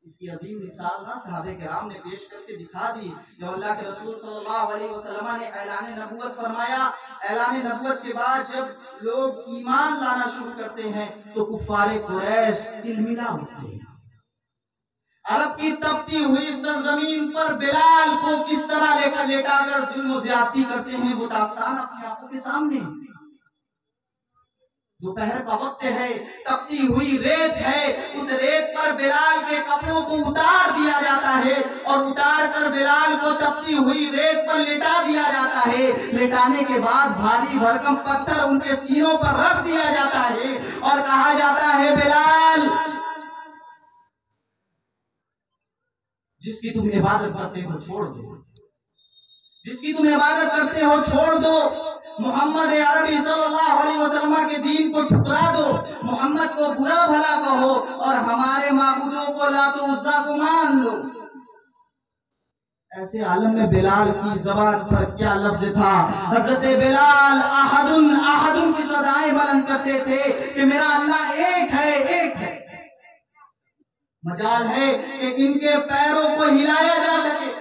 اس کی عظیم مثال نہ صحابہ کرام نے پیش کر کے دکھا دی، جب اللہ کے رسول صلی اللہ علیہ وسلم نے اعلان نبوت فرمایا۔ اعلان نبوت کے بعد جب لوگ ایمان لانا شروع کرتے ہیں تو کفار قریش تلملا اٹھتے ہیں۔ عرب کی تپتی ہوئی سرزمین پر بلال کو کس طرح لیٹا کر ظلم و زیادتی کرتے ہیں، وہ داستان اپنی آنکھوں کے سامنے۔ دوپہر کا وقت ہے، تپتی ہوئی ریت ہے، اس ریت پر بلال کے کپڑوں کو اتار دیا جاتا ہے اور اتار کر بلال کو تپتی ہوئی ریت پر لٹا دیا جاتا ہے۔ لٹانے کے بعد بھاری بھرکم پتھر ان کے سینوں پر رکھ دیا جاتا ہے اور کہا جاتا ہے بلال، جس کی تم عبادت کرتے ہو چھوڑ دو، جس کی تم عبادت کرتے ہو چھوڑ دو، محمد عربی صلی اللہ علیہ وسلم کے دین کو ٹھکرا دو، محمد کو برا بھلا کہو اور ہمارے معبودوں کو لات و عزا کو مان لو۔ ایسے عالم میں بلال کی زبان پر کیا لفظ تھا؟ حضرت بلال احدن احدن کی صدائیں بلند کرتے تھے کہ میرا اللہ ایک ہے، ایک ہے۔ مجال ہے کہ ان کے پیروں کو ہلایا جا سکے،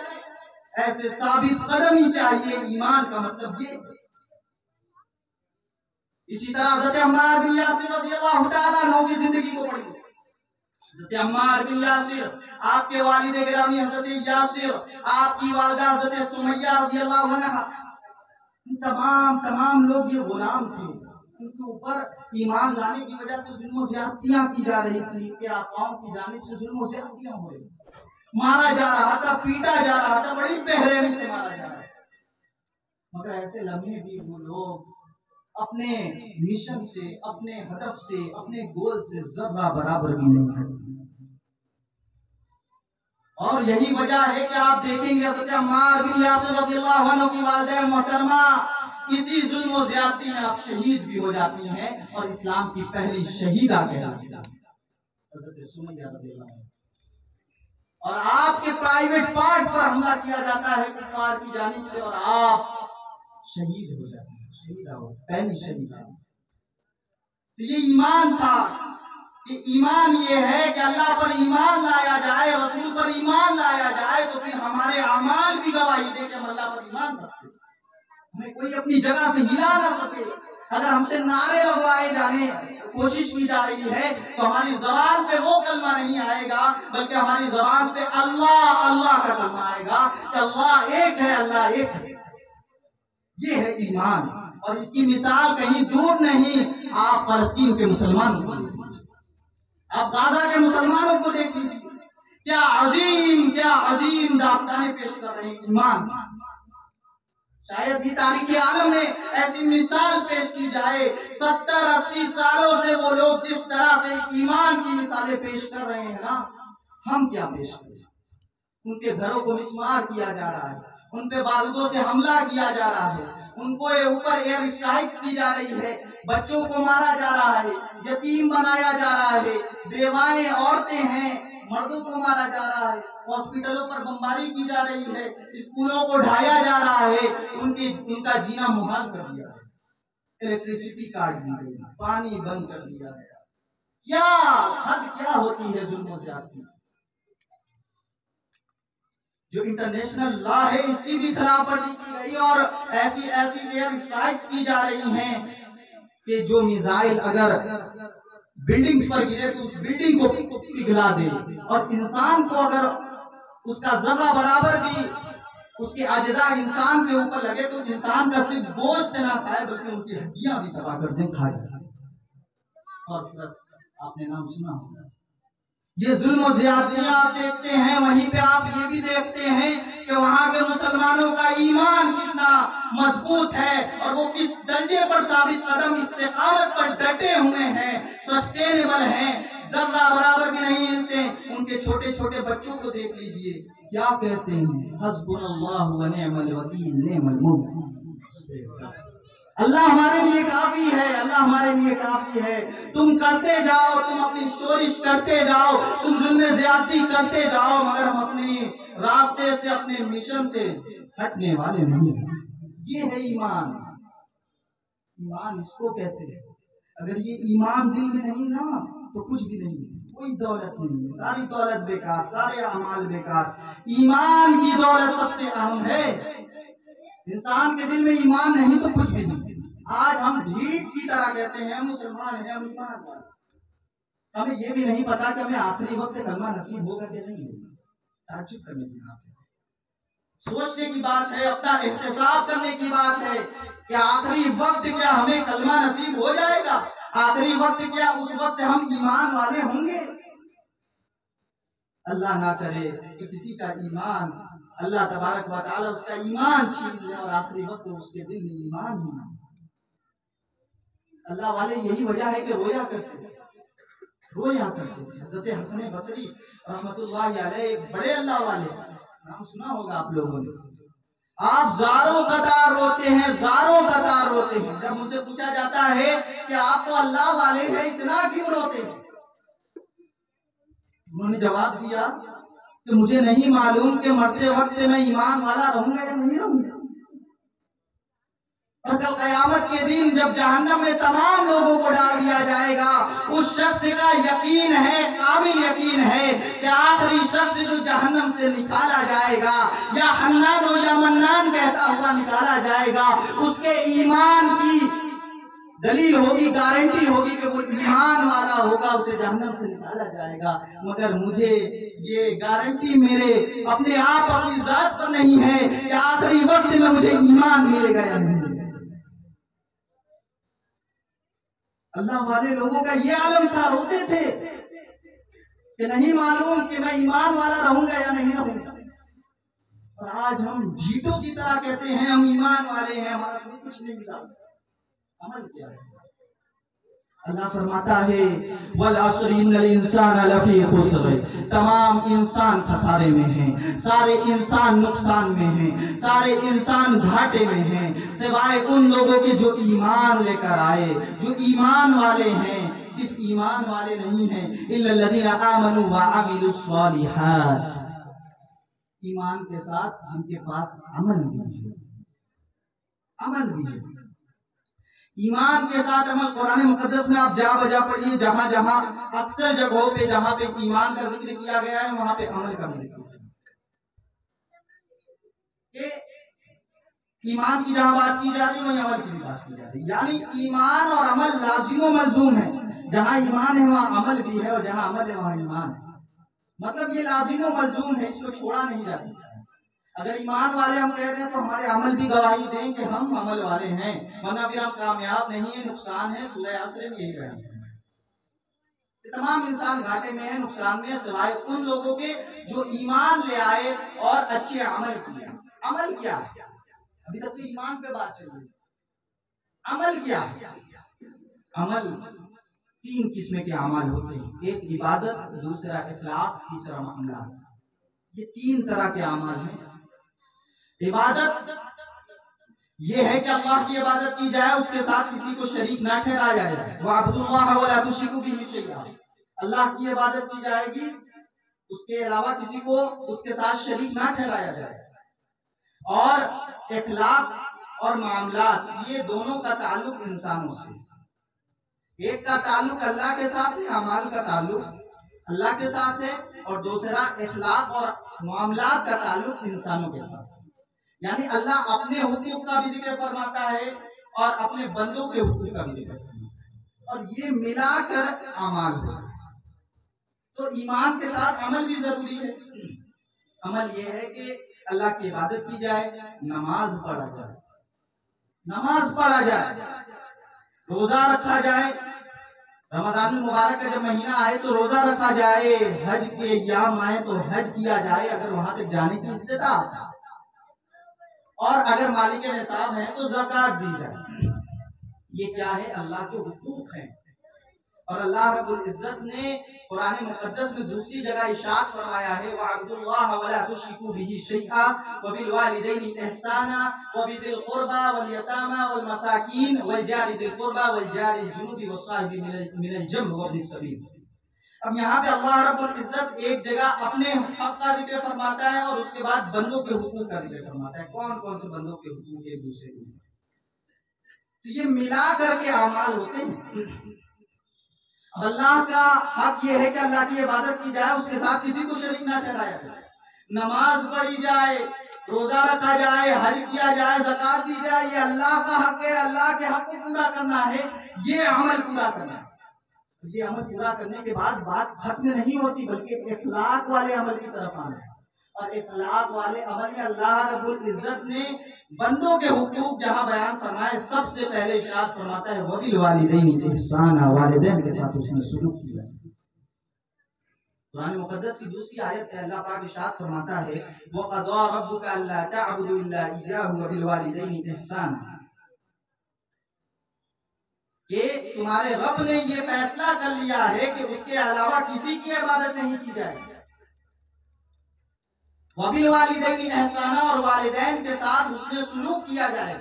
ایسے ثابت قدمی چاہیے، ایمان کا مطلب یہ۔ اسی طرح حضرت عمار بن یاسر رضی اللہ تعالیٰ عنہ کی زندگی کو پڑھیں۔ حضرت عمار بن یاسر، آپ کے والد گرامی حضرت یاسر، آپ کی والدہ حضرت سمیہ رضی اللہ عنہ، تمام لوگ یہ غلام تھے، ان کے اوپر ایمان لانے کی وجہ سے ظلم و زیادتیاں کی جا رہی تھی، کہ آقاؤں کی جانب سے ظلم و زیادتیاں ہو رہی تھی، مارا جا رہا تھا، پیٹا جا رہا تھا، بڑی بے رحمی سے مارا جا رہا تھا۔ مگر ایسے لمحے بھی وہ لوگ اپنے مشن سے، اپنے ہدف سے، اپنے گول سے ذرہ برابر بھی نہیں ہٹتے۔ اور یہی وجہ ہے کہ آپ دیکھیں گے حضرت عمار بن یاسر رضی اللہ عنہ کی والدہ محترمہ کسی ظلم و زیادتی میں آپ شہید بھی ہو جاتی ہیں اور اسلام کی پہلی شہیدہ کہلاتی ہیں حضرت سمیہ رضی اللہ عنہ۔ اور آپ کے پرائیویٹ پارٹ پر حملہ کیا جاتا ہے کفار کی جانب سے اور آپ شہید ہو جاتے ہیں، شہیدہ ہو، پہلی شہیدہ۔ تو یہ ایمان تھا، کہ ایمان یہ ہے کہ اللہ پر ایمان لایا جائے، رسول پر ایمان لایا جائے، تو پھر ہمارے اعمال بھی گواہی دے کہ ہم اللہ پر ایمان رکھتے ہیں، ہمیں کوئی اپنی جگہ سے ہلا نہ سکے۔ اگر ہم سے نعرے لگوائے جانے کوشش کی جا رہی ہے تو ہماری زبان پہ وہ کلمہ نہیں آئے گا، بلکہ ہماری زبان پہ اللہ اللہ کا کلمہ آئے گا کہ اللہ ایک ہے، اللہ ایک ہے۔ یہ ہے ایمان، اور اس کی مثال کہیں دور نہیں، آپ فلسطین کے مسلمانوں کو دیکھ لیجیے، آپ غزہ کے مسلمانوں کو دیکھ لیجیے، کیا عظیم داستانیں پیش کر رہے ہیں ایمان۔ شاید ہی تاریخ عالم میں ایسی مثال پیش کی جائے، 70-80 سالوں سے وہ لوگ جس طرح سے ایمان کی مثالیں پیش کر رہے ہیں نا، ہم کیا پیش کریں؟ ان کے گھروں کو مسمار کیا جا رہا ہے، ان پہ بارودوں سے حملہ کیا جا رہا ہے، ان کو اوپر ایئر اسٹرائکس کی جا رہی ہے، بچوں کو مارا جا رہا ہے، یتیم بنایا جا رہا ہے، بیوائیں عورتیں ہیں، مردوں کو مارا جا رہا ہے، ہاسپٹلوں پر بمباری کی جا رہی ہے، اسکولوں کو ڈھایا جا رہا ہے، ان کا جینا محال کر دیا ہے، الیکٹریسٹی کاٹ دی گئی، پانی بند کر دیا گیا۔ کیا حد کیا ہوتی ہے ظلم و زیادتی؟ جو انٹرنیشنل لا ہے اس کی بھی خلاف ورزی کی گئی، اور ایسی ایئر اسٹرائکس کی جا رہی ہیں کہ جو میزائل اگر بلڈنگز پر گرے تو اس بلڈنگ کو پگھلا دے، اور انسان کو اگر اس کا ذرہ برابر بھی اس کے اجزاء انسان کے اوپر لگے تو انسان کا صرف گوشت نہ کھائے بلکہ ان کی ہڈیاں بھی تباہ کر دیں، کھا جائے۔ فاسفورس آپ نے نام سنا ہوگا۔ یہ ظلم و زیادتیاں آپ دیکھتے ہیں، وہیں پہ آپ یہ بھی دیکھتے ہیں کہ وہاں کے مسلمانوں کا ایمان کتنا مضبوط ہے اور وہ کس درجے پر ثابت قدم استقامت پر ڈٹے ہوئے ہیں، سسٹینیبل ہیں، ذرہ برابر بھی نہیں ہلتے۔ ان کے چھوٹے چھوٹے بچوں کو دیکھ لیجئے، کیا کہتے ہیں؟ حسبنا اللہ و نعم الوکیل نعم المولى، اللہ ہمارے لیے کافی ہے، اللہ ہمارے لیے کافی ہے۔ تم کرتے جاؤ، تم اپنی شورش کرتے جاؤ، تم ظلم زیادتی کرتے جاؤ، مگر ہم اپنے راستے سے، اپنے مشن سے ہٹنے والے نہیں ہیں۔ یہ ہے ایمان۔ ایمان اس کو کہتے ہیں۔ اگر یہ ایمان دل میں نہیں نا تو کچھ بھی نہیں، کوئی دولت نہیں ہے، ساری دولت بیکار، سارے اعمال بیکار۔ ایمان کی دولت سب سے اہم ہے۔ انسان کے دل میں ایمان نہیں تو کچھ بھی نہیں۔ آج ہم ڈھیٹ کی طرح کہتے ہیں ہم مسلمان ہیں، ہم ایمان والے، ہمیں یہ بھی نہیں پتا کہ ہمیں آخری وقت کلمہ نصیب ہوگا کہ نہیں ہوگا۔ تعجب کرنے کی بات ہے، سوچنے کی بات ہے، اپنا احتساب کرنے کی بات ہے کہ آخری وقت کیا ہمیں کلمہ نصیب ہو جائے گا؟ آخری وقت کیا اس وقت ہم ایمان والے ہوں گے؟ اللہ نہ کرے کہ کسی کا ایمان اللہ تبارک و تعالی اس کا ایمان چھین لے اور آخری وقت اس کے دل میں ایمان ہی نہ۔ اللہ والے یہی وجہ ہے کہ رویا کرتے تھے۔ حضرت حسن بصری رحمت اللہ علیہ بڑے اللہ والے، نام سنا ہوگا آپ لوگوں نے۔ آپ زاروں قطار روتے ہیں، زاروں قطار روتے ہیں۔ جب ان سے پوچھا جاتا ہے کہ آپ تو اللہ والے ہیں، اتنا کیوں روتے ہیں؟ انہوں نے جواب دیا کہ مجھے نہیں معلوم کہ مرتے وقت میں ایمان والا رہوں گا یا نہیں رہوں گا، اور کل قیامت کے دن جب جہنم میں تمام لوگوں کو ڈال دیا جائے گا، اس شخص کا یقین ہے، کامل یقین ہے کہ آخری شخص جو جہنم سے نکالا جائے گا، یا حنان ہو یا منان کہتا ہوا نکالا جائے گا، اس کے ایمان کی دلیل ہوگی، گارنٹی ہوگی کہ وہ ایمان والا ہوگا، اسے جہنم سے نکالا جائے گا۔ مگر مجھے یہ گارنٹی میرے اپنے آپ اپنی ذات پر نہیں ہے کہ آخری وقت میں مجھے ایمان ملے گا یا نہیں ملے گا۔ اللہ والے لوگوں کا یہ عالم تھا، روتے تھے کہ نہیں معلوم کہ میں ایمان والا رہوں گا یا نہیں رہوں گا۔ اور آج ہم جھیٹوں کی طرح کہتے ہیں ہم ایمان والے ہیں، ہمارا کچھ نہیں ملا۔ عمل کیا ہے؟ اللہ فرماتا ہے وَالْعَصْرِ إِنَّ الْإِنسَانَ لَفِي خُسْرٍ، تمام انسان خسارے میں ہیں، سارے انسان نقصان میں ہیں، سارے انسان گھاٹے میں ہیں، سوائے ان لوگوں کے جو ایمان لے کر آئے، جو ایمان والے ہیں۔ صرف ایمان والے نہیں ہیں، إِلَّا الَّذِينَ آمَنُوا وَعَمِلُوا الصَّالِحَاتِ، ایمان کے ساتھ جن کے پاس عمل بھی ہے، عمل بھی ہے۔ ایمان کے ساتھ عمل، قرآن مقدس میں آپ جا بجا پڑھیے، جہاں جہاں اکثر جگہوں پہ جہاں پہ ایمان کا ذکر کیا گیا ہے وہاں پہ عمل کا بھی ذکر ہے۔ کہ ایمان کی جہاں بات کی جا رہی ہے وہیں عمل کی بھی بات کی جا رہی ہے، یعنی ایمان اور عمل لازم و ملزوم ہے۔ جہاں ایمان ہے وہاں عمل بھی ہے، اور جہاں عمل ہے وہاں ایمان ہے۔ مطلب یہ لازم و ملزوم ہے، اس کو چھوڑا نہیں جا سکتا۔ اگر ایمان والے ہم کہہ رہے ہیں تو ہمارے عمل بھی گواہی دیں کہ ہم عمل والے ہیں، ورنہ پھر ہم کامیاب نہیں ہیں، نقصان ہے۔ سورہ عصر میں یہی بیان ہے، تمام انسان گھاٹے میں ہیں، نقصان میں ہیں، سوائے ان لوگوں کے جو ایمان لے آئے اور اچھے عمل کیے۔ عمل کیا ہے؟ ابھی تک تو ایمان پہ بات چل رہی ہے، عمل کیا ہے؟ عمل تین قسم کے اعمال ہوتے ہیں، ایک عبادت، دوسرا اخلاق، تیسرا معاملات۔ یہ تین طرح کے اعمال ہیں۔ عبادت یہ ہے کہ اللہ کی عبادت کی جائے، اس کے ساتھ کسی کو شریک نہ ٹھہرایا جائے۔ وَاعْبُدُوا اللَّهَ وَلَا تُشْرِكُوا بِهِ شَيْئًا، اللہ کی عبادت کی جائے گی، اس کے علاوہ کسی کو اس کے ساتھ شریک نہ ٹھہرایا جائے. اور اخلاق اور معاملات یہ دونوں کا تعلق انسانوں سے. ایک کا تعلق اللہ کے ساتھ ہے، اعمال کا تعلق اللہ کے ساتھ ہے، اور دوسرا اخلاق اور معاملات کا تعلق انسانوں کے ساتھ ہے. یعنی اللہ اپنے حقوق کا بھی ذکر فرماتا ہے اور اپنے بندوں کے حقوق کا بھی ذکر فرماتا ہے، اور یہ ملا کر اعمال ہوتا ہے. تو ایمان کے ساتھ عمل بھی ضروری ہے. عمل یہ ہے کہ اللہ کی عبادت کی جائے، نماز پڑھا جائے، روزہ رکھا جائے. رمضان المبارک کا جب مہینہ آئے تو روزہ رکھا جائے، حج کے ایام آئے تو حج کیا جائے اگر وہاں تک جانے کی استطاعت ہے، اور اگر مالک نصاب ہے تو زکوٰۃ دی جائے. یہ کیا ہے؟ اللہ کے حقوق ہیں. اور اللہ رب العزت نے قرآن مقدس میں دوسری جگہ ارشاد فرمایا ہے وَاعْبُدُوا اللَّهَ وَلَا تُشْرِكُوا بِهِ شَيْئًا وَبِالْوَالِدَيْنِ إِحْسَانًا وَبِذِي الْقُرْبَى وَالْيَتَامَى وَالْمَسَاكِينِ وَالْجَارِ ذِي الْقُرْبَى وَالْجَارِ الْجُنُبِ وَالصَّاحِبِ مِنَ الْجَنبِ وَابْنِ السَّبِيلِ. اب یہاں پہ اللہ رب العزت ایک جگہ اپنے حق کا ذکر فرماتا ہے اور اس کے بعد بندوں کے حقوق کا ذکر فرماتا ہے. کون کون سے بندوں کے حقوق ایک دوسرے کو؟ تو یہ ملا کر کے اعمال ہوتے ہیں. اب اللہ کا حق یہ ہے کہ اللہ کی عبادت کی جائے، اس کے ساتھ کسی کو شریک نہ ٹھہرایا جائے، نماز پڑھی جائے، روزہ رکھا جائے، حج کیا جائے، زکوٰۃ دی جائے. یہ اللہ کا حق ہے، اللہ کے حق کو پورا کرنا ہے، یہ عمل پورا کرنا ہے. یہ عمل پورا کرنے کے بعد بات ختم نہیں ہوتی بلکہ اخلاق والے عمل کی طرف آنا ہے. اور اخلاق والے عمل میں اللہ رب العزت نے بندوں کے حقوق جہاں بیان فرمائے، سب سے پہلے ارشاد فرماتا ہے وَبِالْوَالِدَيْنِ إِحْسَانًا، والدین کے ساتھ اس نے سلوک کیا جائے. قرآن مقدس کی دوسری آیت ہے، اللہ پاک ارشاد فرماتا ہے وَقَضَىٰ رَبُّكَ أَلَّا تَعْبُدُوا إِلَّا إِيَّاهُ وَبِالْوَالِدَيْنِ إِحْسَانًا، کہ تمہارے رب نے یہ فیصلہ کر لیا ہے کہ اس کے علاوہ کسی کی عبادت نہیں کی جائے. وَبِالْوَالِدَيْنِ إِحْسَانًا، اور والدین کے ساتھ اس نے سلوک کیا جائے.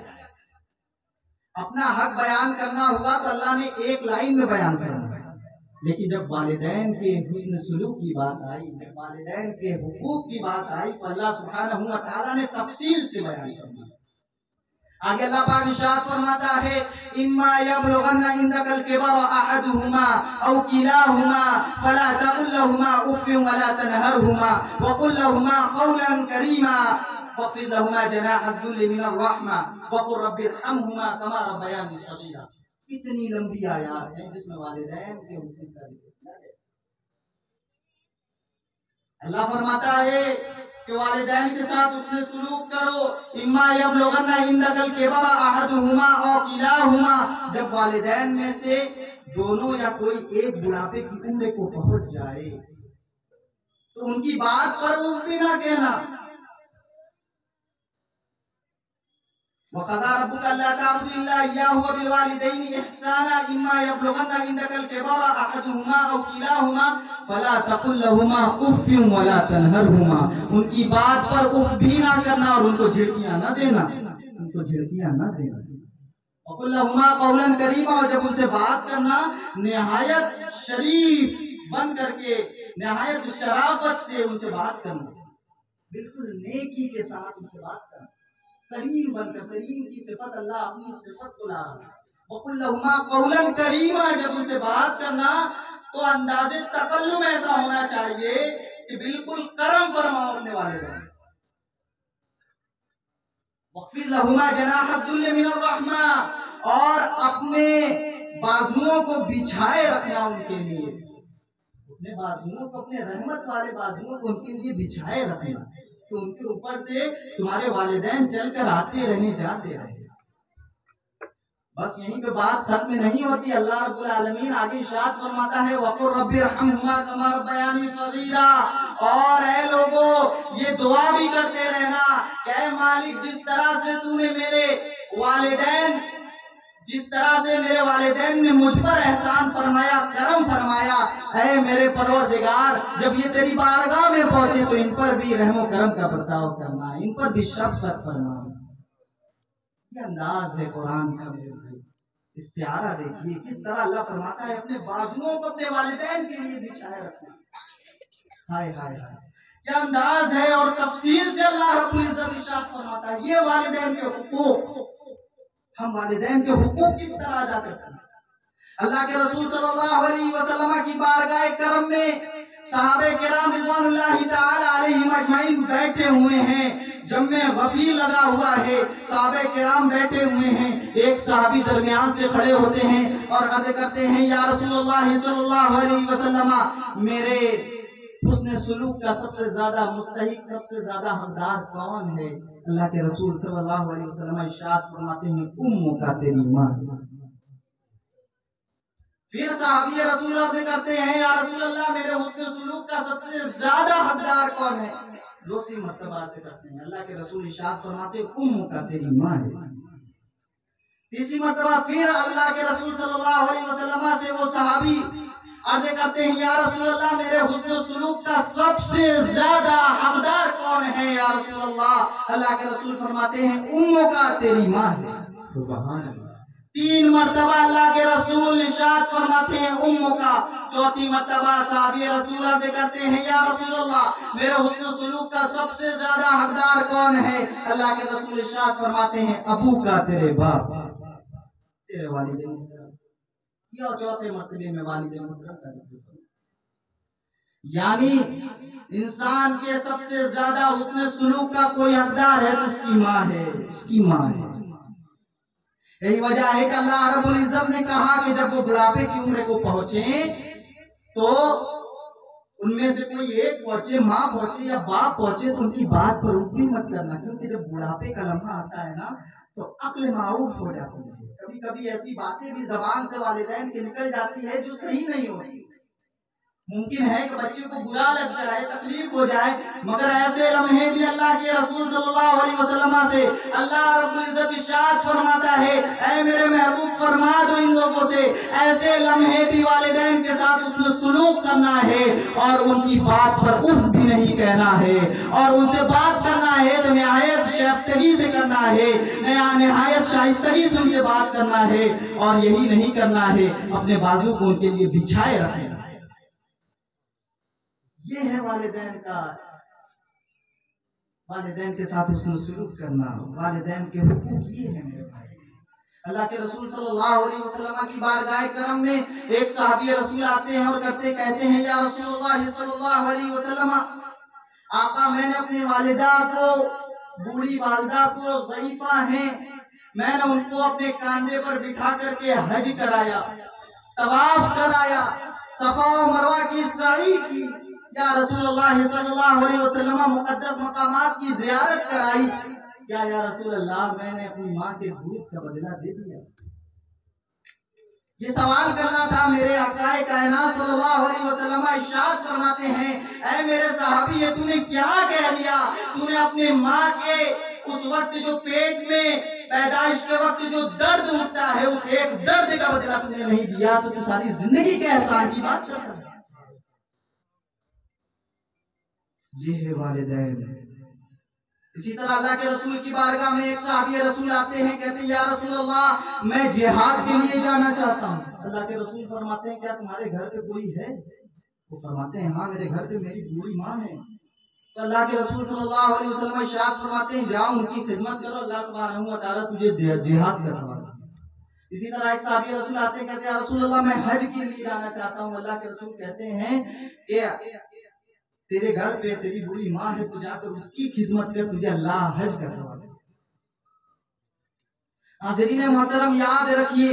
اپنا حق بیان کرنا ہوا تو اللہ نے ایک لائن میں بیان کرنا ہے، لیکن جب والدین کے حسن سلوک کی بات آئی، جب والدین کے حقوق کی بات آئی تو اللہ سبحانہ و تعالیٰ نے تفصیل سے بیان کرنا. آگے اللہ پاک ارشاد فرماتا ہے اِمَّا يَبْلُغَنَّ عِندَكَ الْكِبَرَ أَحَدُهُمَا أَوْ كِلَاهُمَا فَلَا تَقُل لَّهُمَا أُفٍّ وَلَا تَنْهَرْهُمَا وَقُل لَّهُمَا قَوْلًا كَرِيمًا وَاخْفِضْ لَهُمَا جَنَاحَ الذُّلِّ مِنَ الرَّحْمَةِ وَقُل رَّبِّ ارْحَمْهُمَا كَمَا رَبَّيَانِي صَغِيرًا. اتنی لمبی آیات ہیں جس میں والدین کے حقوق کا ذکر کیا گیا. اللہ فرماتا ہے کہ والدین کے ساتھ اس نے سلوک کرو. اِمَّا يَبْلُغَنَّ عِندَكَ الْكِبَرَ أَحَدُهُمَا أَوْ كِلَاهُمَا، جب والدین میں سے دونوں یا کوئی ایک بڑھاپے کی عمر کو پہنچ جائے تو ان کی بات پر اف بھی نہ کہنا. وَقَضَىٰ رَبُّكَ أَلَّا تَعْبُدُوا إِلَّا إِيَّاهُ وَبِالْوَالِدَيْنِ إِحْسَانًا إِمَّا يَبْلُغَنَّ عِندَكَ الْكِبَرَ أَحَدُهُمَا أَوْ كِلَاهُمَا فَلَا تَقُل لَّهُمَا أُفٍّ وَلَا تَنْهَرْهُمَا، ان کی بات پر اف بھی نہ کرنا اور ان کو جھڑکیاں نہ دینا، وَقُل لَّهُمَا قَوْلًا كَرِيمًا، اور جب ان سے بات کرنا نہایت شریف بن کر کے، نہایت شرافت سے ان سے بات کرنا، بالکل نیکی کے ساتھ ان سے بات کرنا، کریم بن کر. کریم کی صفت اللہ اپنی صفت کو لا رہا ہے. وَقُل لَّهُمَا قَوْلًا كَرِيمًا، جب ان سے بات کرنا تو انداز تکلم ایسا ہونا چاہیے کہ بالکل کرم فرماؤ اپنے والدین. وَاخْفِضْ لَهُمَا جَنَاحَ الذُّلِّ مِنَ الرَّحْمَةِ، اور اپنے بازوؤں کو بچھائے رکھنا ان کے لیے، اپنے بازوؤں کو، اپنے رحمت والے بازوؤں کو ان کے لیے بچھائے رکھنا کہ ان کے اوپر سے تمہارے والدین چل کر آتے رہے، جاتے رہے. بس یہیں پہ بات ختم نہیں ہوتی. اللہ رب العالمین آگے ارشاد فرماتا ہے وَقُل رَّبِّ ارْحَمْهُمَا كَمَا رَبَّيَانِي صَغِيرًا، اور اے لوگوں یہ دعا بھی کرتے رہنا کہ اے مالک جس طرح سے تو نے جس طرح سے میرے والدین نے مجھ پر احسان فرمایا، کرم فرمایا، اے میرے پروردگار جب یہ تیری بارگاہ میں پہنچے تو ان پر بھی رحم و کرم کا برتاؤ کرنا، ان پر بھی شفقت فرمانا. یہ انداز ہے قرآن کا میرے بھائی. استعارہ دیکھیے کس طرح اللہ فرماتا ہے اپنے بازوؤں کو اپنے والدین کے لیے بچھائے رکھنا. ہائے ہائے ہائے کیا انداز ہے، اور تفصیل سے اللہ رب العزت ارشاد فرماتا ہے یہ والدین کے حقوق، ہم والدین کے حقوق کس طرح ادا کرتے ہیں۔ اللہ کے رسول صلی اللہ علیہ وسلم کی بارگاہ کرم میں صحابہ کرام رضوان اللہ تعالی علیہم اجمعین بیٹھے ہوئے ہیں، جمع غفیر لگا ہوا ہے، صحابہ کرام بیٹھے ہوئے ہیں، ایک صحابی درمیان سے کھڑے ہوتے ہیں اور عرض کرتے ہیں یا رسول اللہ صلی اللہ علیہ وسلم میرے حسن سلوک کا سب سے زیادہ مستحق، سب سے زیادہ حقدار کون ہے؟ اللہ کے رسول صلی اللہ علیہ وسلم ارشاد فرماتے ہیں اموں کا تیری ماں۔ پھر صحابی رسول عرض کرتے ہیں یا رسول اللہ میرے حسن سلوک کا سب سے زیادہ حقدار کون ہے؟ دوسری مرتبہ عرض کرتے ہیں، اللہ کے رسول ارشاد فرماتے ہیں اموں کا تیری ماں ہے۔ تیسری مرتبہ پھر اللہ کے رسول صلی اللہ علیہ وسلم سے وہ صحابی عرض کرتے ہیں یا رسول اللہ میرے حسن سلوک کا سب سے زیادہ حقدار کون ہے یا رسول اللہ؟ اللہ کے رسول فرماتے ہیں اموں کا تیری ماں ہے۔ سبحان اللہ۔ تین مرتبہ اللہ کے رسول ارشاد فرماتے ہیں اموں کا۔ چوتھی مرتبہ صحابی رسول عرض کرتے ہیں یا رسول اللہ میرے حسن سلوک کا سب سے زیادہ حقدار کون ہے؟ اللہ کے رسول ارشاد فرماتے ہیں ابو کا تیرے باپ، تیرے والد محترم۔ اور چوتھے مرتبے میں والد محترم کا ذکر فرمایا، یعنی انسان کے سب سے زیادہ حسن سلوک کا کوئی حقدار ہے تو اس کی ماں ہے، اس کی ماں ہے۔ یہی وجہ ہے کہ اللہ رب العزت نے کہا کہ جب وہ بڑھاپے کی عمر کو پہنچے تو ان میں سے کوئی ایک پہنچے، ماں پہنچے یا باپ پہنچے تو ان کی بات پر رکو مت کرنا، کیونکہ جب بڑھاپے کا لمحہ آتا ہے نا تو عقل معروف ہو جاتی ہے۔ کبھی کبھی ایسی باتیں بھی زبان سے والدین کی نکل جاتی ہے جو صحیح نہیں ہوتی۔ ممکن ہے کہ بچے کو برا لگ جائے، تکلیف ہو جائے، مگر ایسے لمحے بھی اللہ کے رسول صلی اللہ علیہ وسلم سے اللہ رب العزت ارشاد فرماتا ہے اے میرے محبوب فرما دو ان لوگوں سے ایسے لمحے بھی والدین کے ساتھ اس میں سلوک کرنا ہے اور ان کی بات پر اف بھی نہیں کہنا ہے، اور ان سے بات کرنا ہے تو نہایت شائستگی سے کرنا ہے، نہایت شائستگی سے ان سے بات کرنا ہے، اور یہی نہیں کرنا ہے اپنے بازو کو ان کے لیے بچھائے رکھنا۔ یہ ہے والدین کا، والدین کے ساتھ حسن سلوک کرنا، والدین کے حقوق یہ ہیں میرے بھائی۔ اللہ کے رسول صلی اللہ علیہ وسلم کی بارگاہ کرم میں ایک صحابی رسول آتے ہیں اور کہتے ہیں یا رسول اللہ صلی اللہ علیہ وسلم آقا میں نے اپنی والدہ کو، بوڑھی والدہ کو، ضعیفہ ہیں، میں نے ان کو اپنے کاندھے پر بٹھا کر کے حج کرایا، طواف کرایا، صفا و مروہ کی سعی کی، یا رسول اللہ صلی اللہ علیہ وسلم مقدس مقامات کی زیارت کرائی، کیا یا رسول اللہ میں نے اپنی ماں کے دودھ کا بدلہ دے دیا؟ یہ سوال کرنا تھا میرے آقا کائنات صلی اللہ علیہ وسلم ارشاد فرماتے ہیں اے میرے صحابی یہ تو نے کیا کہہ دیا؟ تو نے اپنے ماں کے اس وقت جو پیٹ میں پیدائش کے وقت جو درد اٹھتا ہے اس ایک درد کا بدلہ تو نے نہیں دیا تو ساری زندگی کے احسان کی بات کرتا ہے۔ یہ ہے والدین۔ اسی طرح اللہ کے رسول کی بارگاہ میں ایک صحابی رسول آتے ہیں، کہتے ہیں یا رسول اللہ میں جہاد کے لیے جانا چاہتا ہوں۔ اللہ کے رسول فرماتے ہیں کیا تمہارے گھر پہ کوئی ہے؟ وہ فرماتے ہیں ہاں میرے گھر پہ میری بوڑھی ماں ہے۔ تو اللہ کے رسول صلی اللہ علیہ وسلم ارشاد فرماتے ہیں جاؤ ان کی خدمت کرو، اللہ سبحانہ و تعالیٰ تجھے جہاد کا ثواب دے۔ اسی طرح ایک صحابی رسول آتے ہیں، کہتے ہیں یا رسول اللہ میں حج کے لیے جانا چاہتا ہوں۔ اللہ کے رسول کہتے ہیں کہ تیرے گھر پہ تیری بڑی ماں ہے، تو جا کر اس کی خدمت کر، تجھے اللہ حج کا ثواب دے۔ حاضرین محترم یاد رکھیے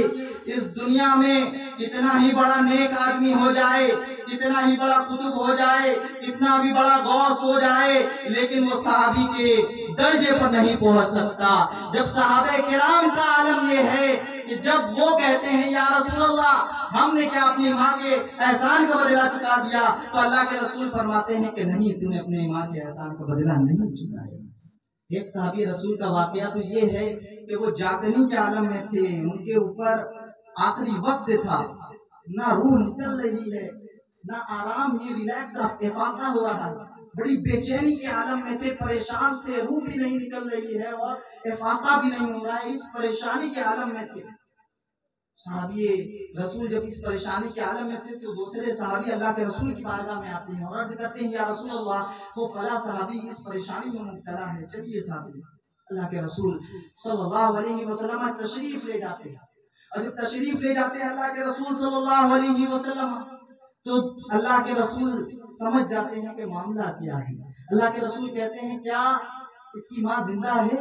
اس دنیا میں کتنا ہی بڑا نیک آدمی ہو جائے، کتنا ہی بڑا قطب ہو جائے، کتنا بھی بڑا غوث ہو جائے، لیکن وہ صحابی کے درجے پر نہیں پہنچ سکتا۔ جب صحابہ کرام کا عالم یہ ہے کہ جب وہ کہتے ہیں یا رسول اللہ ہم نے کیا اپنی ماں کے احسان کا بدلہ چکا دیا، تو اللہ کے رسول فرماتے ہیں کہ نہیں، تو نے اپنے ماں کے احسان کا بدلہ نہیں چکایا۔ ایک صحابی رسول کا واقعہ تو یہ ہے کہ وہ جاگنی کے عالم میں تھے، ان کے اوپر آخری وقت تھا، نہ روح نکل رہی ہے، نہ آرام ہی ریلیکس افاقہ ہو رہا ہے، بڑی بے چینی کے عالم میں تھے، پریشان تھے، روح بھی نہیں نکل رہی ہے اور افاقہ بھی نہیں ہو رہا ہے، اس پریشانی کے عالم میں تھے۔ صحابی رسول جب اس پریشانی کے عالم میں تھے تو دوسرے صحابی اللہ کے رسول کی بارگاہ میں آتے ہیں اور عرض کرتے ہیں یا رسول اللہ وہ فلاں صحابی اس پریشانی میں مبتلا ہے، چلیے صحابی اللہ کے رسول صلی اللہ علیہ وسلم تشریف لے جاتے ہیں، اور جب تشریف لے جاتے ہیں اللہ کے رسول صلی اللہ علیہ وسلم تو اللہ کے رسول سمجھ جاتے ہیں کہ معاملہ کیا ہے۔ اللہ کے رسول کہتے ہیں کیا اس کی ماں زندہ ہے؟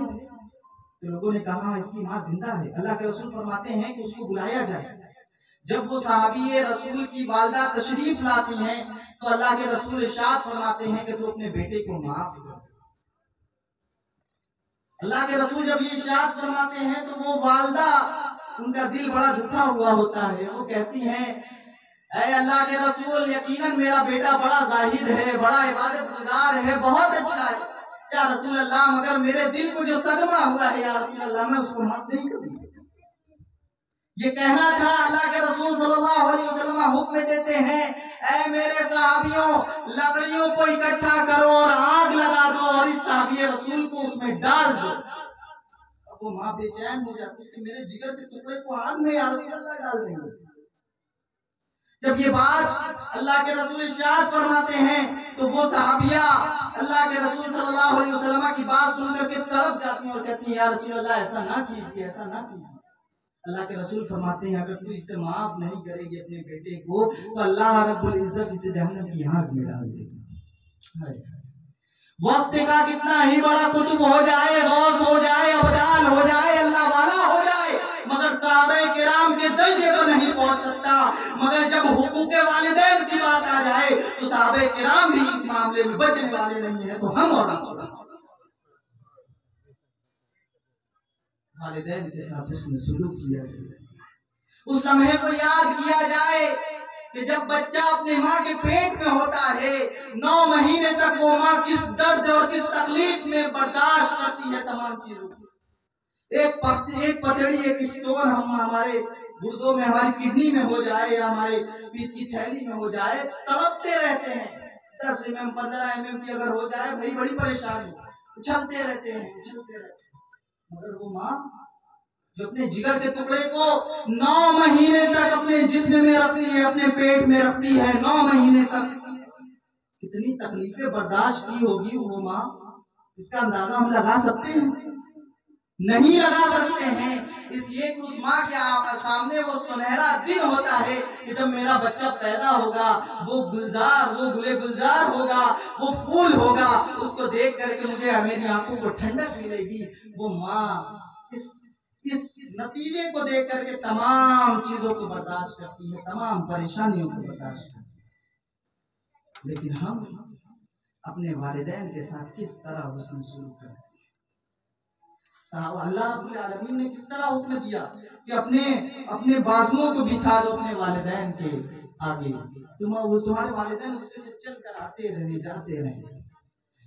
تو لوگوں نے کہا اس کی ماں زندہ ہے۔ اللہ کے رسول فرماتے ہیں کہ اس کو بلایا جائے۔ جب وہ صحابی رسول کی والدہ تشریف لاتی ہیں تو اللہ کے رسول ارشاد فرماتے ہیں کہ تو اپنے بیٹے کو معاف کر۔ اللہ کے رسول جب یہ ارشاد فرماتے ہیں تو وہ والدہ ان کا دل بڑا دکھا ہوا ہوتا ہے، وہ کہتی ہیں اے اللہ کے رسول یقیناً میرا بیٹا بڑا زاہد ہے، بڑا عبادت گزار ہے، بہت اچھا ہے یا رسول اللہ، مگر میرے دل کو جو صدمہ ہوا ہے یا رسول اللہ میں اس کو معاف نہیں کروں۔ یہ کہنا تھا اللہ کے رسول صلی اللہ علیہ وسلم حکم دیتے ہیں اے میرے صحابیوں لکڑیوں کو اکٹھا کرو اور آگ لگا دو اور اس صحابی رسول کو اس میں ڈال دو۔ اب وہ ماں بے چین ہو جاتی ہے کہ میرے جگر کے ٹکڑے کو آگ میں یا رسول اللہ ڈال دیں گے۔ جب یہ بات اللہ کے رسول ارشاد فرماتے ہیں تو وہ صحابیہ اللہ کے رسول صلی اللہ علیہ وسلم کی بات سن کر کے تڑپ جاتی ہیں اور کہتی ہیں یا رسول اللہ ایسا نہ کیجیے، ایسا نہ کیجیے۔ اللہ کے رسول فرماتے ہیں اگر تو اسے معاف نہیں کرے گی اپنے بیٹے کو تو اللہ رب العزت اسے جہنم کی آگ میں ڈال دے گا۔ وقت کا کتنا ہی بڑا قطب ہو جائے، غوث ہو جائے، ابدال ہو جائے، اللہ والا ہو جائے، مگر صحابہ کرام کے درجے پر نہیں پہنچ سکتا۔ مگر جب حقوق والدین کی بات آ جائے تو صحابہ کرام بھی اس معاملے میں بچنے والے نہیں ہیں، تو ہم اور والدین کے ساتھ اس میں سلوک کیا جائے۔ اس لمحے کو یاد کیا جائے کہ جب بچہ اپنے ماں کے پیٹ میں ہوتا ہے 9 مہینے تک وہ ماں کس درد اور کس تکلیف میں برداشت کرتی ہے تمام چیزوں کو۔ ایک پتڑی ایک اسٹون ہمارے گردوں میں ہماری کڈنی میں ہو جائے یا ہمارے پیٹ کی تھیلی میں ہو جائے تڑپتے رہتے ہیں۔ 10 mm 15 mm کی اگر ہو جائے بڑی پریشانی، اچھلتے رہتے ہیں۔ مگر وہ ماں جو اپنے جگر کے ٹکڑے کو 9 مہینے تک اپنے جسم میں رکھتی ہے، اپنے پیٹ میں رکھتی ہے، 9 مہینے تک کتنی تکلیفیں برداشت کی ہوگی وہ ماں، اس کا اندازہ ہم لگا سکتے ہیں؟ نہیں لگا سکتے ہیں، اس لیے کہ اس ماں کے سامنے وہ سنہرا دن ہوتا ہے کہ جب میرا بچہ پیدا ہوگا وہ گلے گلزار ہوگا، وہ پھول ہوگا، اس کو دیکھ کر کے مجھے میری آنکھوں کو ٹھنڈک ملے گی۔ وہ ماں اس نتیجے کو دیکھ کر کے تمام چیزوں کو برداشت کرتی ہے، تمام پریشانیوں کو برداشت کرتی ہے۔ لیکن ہم اپنے والدین کے ساتھ کس طرح حسن سلوک کرتے ہیں؟ اللہ رب العالمین نے کس طرح حکم دیا کہ اپنے بازوؤں کو بچھا دو اپنے والدین کے آگے، تمہارے والدین اس پہ سے چل کر آتے رہے جاتے رہے،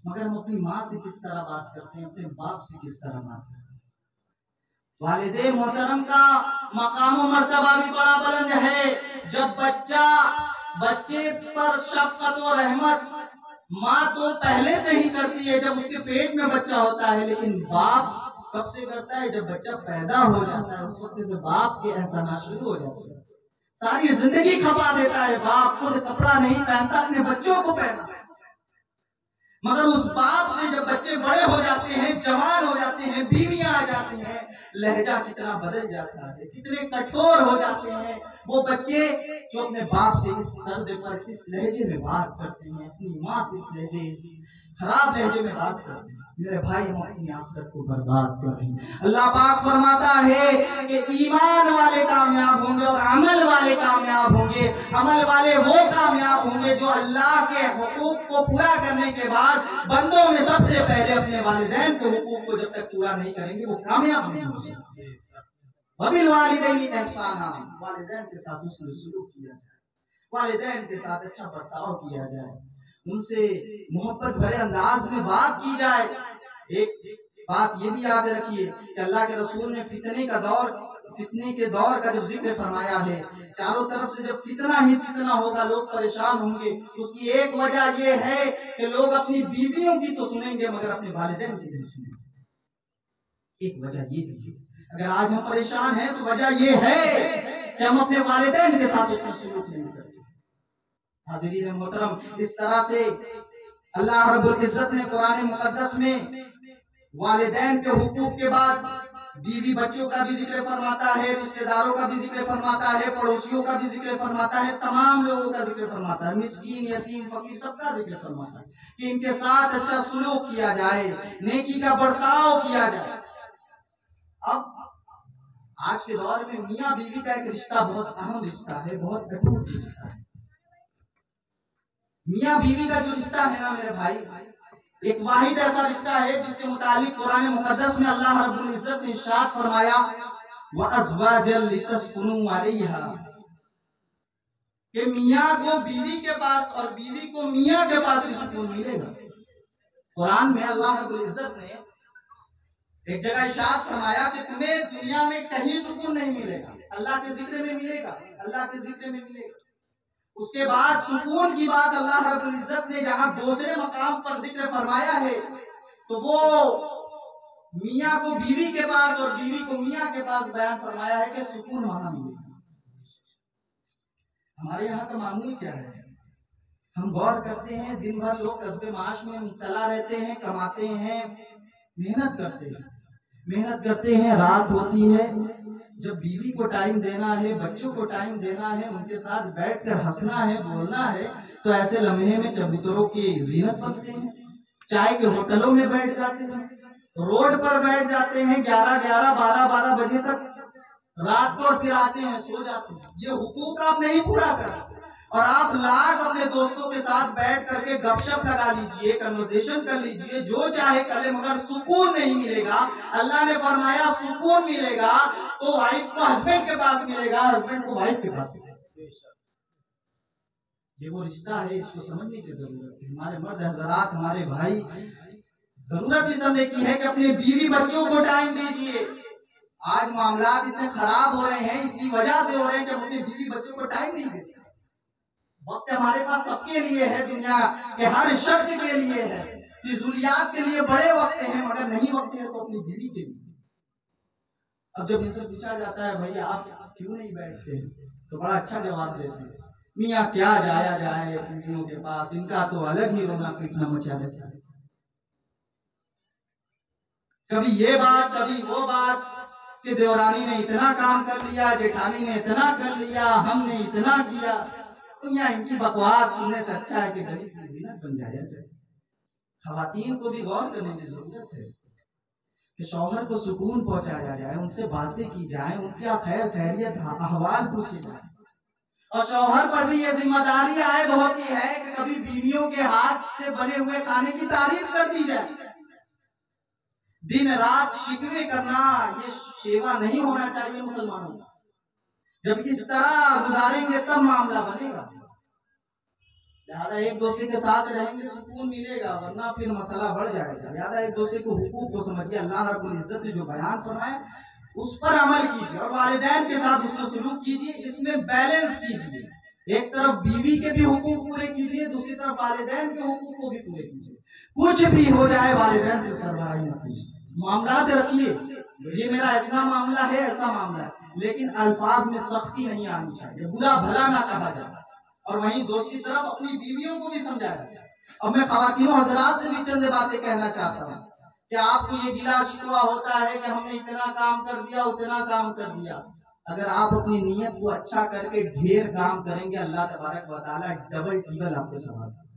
مگر ہم اپنی ماں سے کس طرح بات کرتے ہیں، اپنے باپ سے کس طرح بات کرتے ہیں؟ والد محترم کا مقام و مرتبہ بھی بڑا بلند ہے۔ جب بچے پر شفقت و رحمت ماں تو پہلے سے ہی کرتی ہے جب اس کے پیٹ میں بچہ ہوتا ہے، لیکن باپ کب سے کرتا ہے؟ جب بچہ پیدا ہو جاتا ہے، اس وقت سے باپ کے احسانات شروع ہو جاتے ہیں۔ ساری زندگی کھپا دیتا ہے باپ، خود کپڑا نہیں پہنتا، اپنے بچوں کو پہنتا ہے، مگر اس باپ سے جب بچے بڑے ہو جاتے ہیں، جوان ہو جاتے ہیں، بیویاں آ جاتی ہیں، لہجہ کتنا بدل جاتا ہے، کتنے کٹھور ہو جاتے ہیں وہ بچے جو اپنے باپ سے اس طرز پر اس لہجے میں بات کرتے ہیں، اپنی ماں سے اس خراب لہجے میں بات کرتے ہیں۔ میرے بھائی ہم اپنی آخرت کو برباد کر رہے ہیں۔ اللہ پاک فرماتا ہے کہ ایمان والے کامیاب ہوں گے اور عمل والے کامیاب ہوں گے۔ عمل والے وہ کامیاب ہوں گے جو اللہ کے حقوق کو پورا کرنے کے بعد بندوں میں سب سے پہلے اپنے والدین کے حقوق کو جب تک پورا نہیں کریں گے وہ کامیاب نہیں ہو سکتے۔ وَبِالْوَالِدَيْنِ احسانا، والدین کے ساتھ حسن سلوک کیا جائے، والدین کے ساتھ اچھا برتاؤ کیا جائے، ان سے محبت بھرے انداز میں بات کی جائے۔ ایک بات یہ بھی یاد رکھیے کہ اللہ کے رسول نے فتنے کے دور کا جب ذکر فرمایا ہے، چاروں طرف سے جب فتنہ ہی فتنہ ہوگا، لوگ پریشان ہوں گے، اس کی ایک وجہ یہ ہے کہ لوگ اپنی بیویوں کی تو سنیں گے مگر اپنے والدین کی نہیں سنیں گے۔ ایک وجہ یہ بھی ہے، اگر آج ہم پریشان ہیں تو وجہ یہ ہے کہ ہم اپنے والدین کے ساتھ اس میں سلوک نہیں کرتے۔ حاضرین محترم، اس طرح سے اللہ رب العزت نے قرآن مقدس میں والدین کے حقوق کے بعد بیوی بچوں کا بھی ذکر فرماتا ہے، رشتہ داروں کا بھی ذکر فرماتا ہے، پڑوسیوں کا بھی ذکر فرماتا ہے، تمام لوگوں کا ذکر فرماتا ہے، مسکین، یتیم، فقیر، سب کا ذکر فرماتا ہے کہ ان کے ساتھ اچھا سلوک کیا جائے، نیکی کا برتاؤ کیا جائے۔ اب آج کے دور میں میاں بیوی کا ایک رشتہ بہت اہم رشتہ ہے، بہت اٹوٹ رشتہ ہے۔ میاں بیوی کا جو رشتہ ہے نا میرے بھائی، ایک واحد ایسا رشتہ ہے جس کے متعلق قرآن مقدس میں اللہ رب العزت نے ارشاد فرمایا وَأَزْوَاجًا لِتَسْكُنُوا عَلَيْهَا، کہ میاں کو بیوی کے پاس اور بیوی کو میاں کے پاس ہی سکون ملے گا۔ قرآن میں اللہ رب العزت نے ایک جگہ ارشاد فرمایا کہ تمہیں دنیا میں کہیں سکون نہیں ملے گا، اللہ کے ذکر میں ملے گا، اللہ کے ذکر میں ملے گا۔ اس کے بعد سکون کی بات اللہ رب العزت نے جہاں دوسرے مقام پر ذکر فرمایا ہے تو وہ میاں کو بیوی کے پاس اور بیوی کو میاں کے پاس بیان فرمایا ہے کہ سکون وہاں ملے گا۔ ہمارے یہاں کا معمول کیا ہے؟ ہم غور کرتے ہیں، دن بھر لوگ کسب معاش میں مبتلا رہتے ہیں، کماتے ہیں، محنت کرتے ہیں، رات ہوتی ہے، جب بیوی کو ٹائم دینا ہے، بچوں کو ٹائم دینا ہے، ان کے ساتھ بیٹھ کر ہنسنا ہے، بولنا ہے، تو ایسے لمحے میں چبوتروں کی زینت بنتے ہیں، چائے کے ہوٹلوں میں بیٹھ جاتے ہیں، روڈ پر بیٹھ جاتے ہیں 11 بجے تک رات کو، اور پھر آتے ہیں سو جاتے ہیں۔ یہ حقوق آپ نہیں پورا کرتے، اور آپ لاکھ اپنے دوستوں کے ساتھ بیٹھ کر کے گپ شپ لگا لیجئے، کنورسیشن کر لیجئے، جو چاہے کر لے، مگر سکون نہیں ملے گا۔ اللہ نے فرمایا سکون ملے گا تو وائف کو ہسبینڈ کے پاس ملے گا، ہسبینڈ کو وائف کے پاس ملے گا۔ یہ وہ رشتہ ہے، اس کو سمجھنے کی ضرورت ہے۔ ہمارے مرد حضرات، ہمارے بھائی، ضرورت ہی سمجھنے کی ہے کہ اپنے بیوی بچوں کو ٹائم دیجئے۔ آج معاملات اتنے خراب ہو رہے ہیں، اسی وجہ سے ہو رہے ہیں کہ ہم اپنے بیوی بچوں کو ٹائم نہیں دیتے۔ وقت ہمارے پاس سب کے لیے ہے، دنیا کے ہر شخص کے لیے ہے، فضولیات کے لیے بڑے وقت ہیں، مگر نہیں وقت ہے تو اپنی بیوی کے لیے۔ اب جب ان سے پوچھا جاتا ہے بھائی آپ کیوں نہیں بیٹھتے، تو بڑا اچھا جواب دیتے ہیں، میاں کیا جایا جائے بیویوں کے پاس، ان کا تو الگ ہی رونا پیٹنا مچا رہتا ہے۔ کبھی یہ بات، کبھی وہ بات کہ دیورانی نے اتنا کام کر لیا، جیٹھانی نے اتنا کر لیا، ہم نے اتنا کیا۔ دنیا ان کی بکواس سننے سے اچھا ہے کہ غریب کی زینت بن جایا جائے۔ خواتین کو بھی غور کرنے کی ضرورت ہے کہ شوہر کو سکون پہنچایا جائے، ان سے باتیں کی جائیں، ان کا خیر خیریت احوال پوچھے جائیں، اور شوہر پر بھی یہ ذمہ داری عائد ہوتی ہے کہ کبھی بیویوں کے ہاتھ سے بنے ہوئے کھانے کی تعریف کر دی جائے۔ دن رات شکوے کرنا یہ شیوا نہیں ہونا چاہیے مسلمانوں کا۔ جب اس طرح گزاریں گے تب معاملہ بنے گا، لہذا ایک دوسرے کے ساتھ رہیں گے سکون ملے گا، ورنہ پھر مسئلہ بڑھ جائے گا۔ لہذا ایک دوسرے کو حقوق کو سمجھیے، اللہ رب العزت نے جو بیان فرمائے اس پر عمل کیجیے، اور والدین کے ساتھ اس میں سلوک کیجیے، اس میں بیلنس کیجیے۔ ایک طرف بیوی کے بھی حقوق پورے کیجیے، دوسری طرف والدین کے حقوق کو بھی پورے کیجیے۔ کچھ بھی ہو جائے والدین سے سربراہی مت کیجیے، معاملات رکھیے، یہ میرا اتنا معاملہ ہے، ایسا معاملہ ہے، لیکن الفاظ میں سختی نہیں آنی چاہیے، برا بھلا نہ کہا جائے، اور وہیں دوسری طرف اپنی بیویوں کو بھی سمجھایا جائے۔ اب میں خواتینوں حضرات سے بھی چند باتیں کہنا چاہتا ہوں کہ آپ کو یہ گلا شکوہ ہوتا ہے کہ ہم نے اتنا کام کر دیا، اتنا کام کر دیا۔ اگر آپ اپنی نیت کو اچھا کر کے ڈھیر کام کریں گے، اللہ تبارک و تعالیٰ ڈبل ٹیبل آپ کو ثواب دے گا۔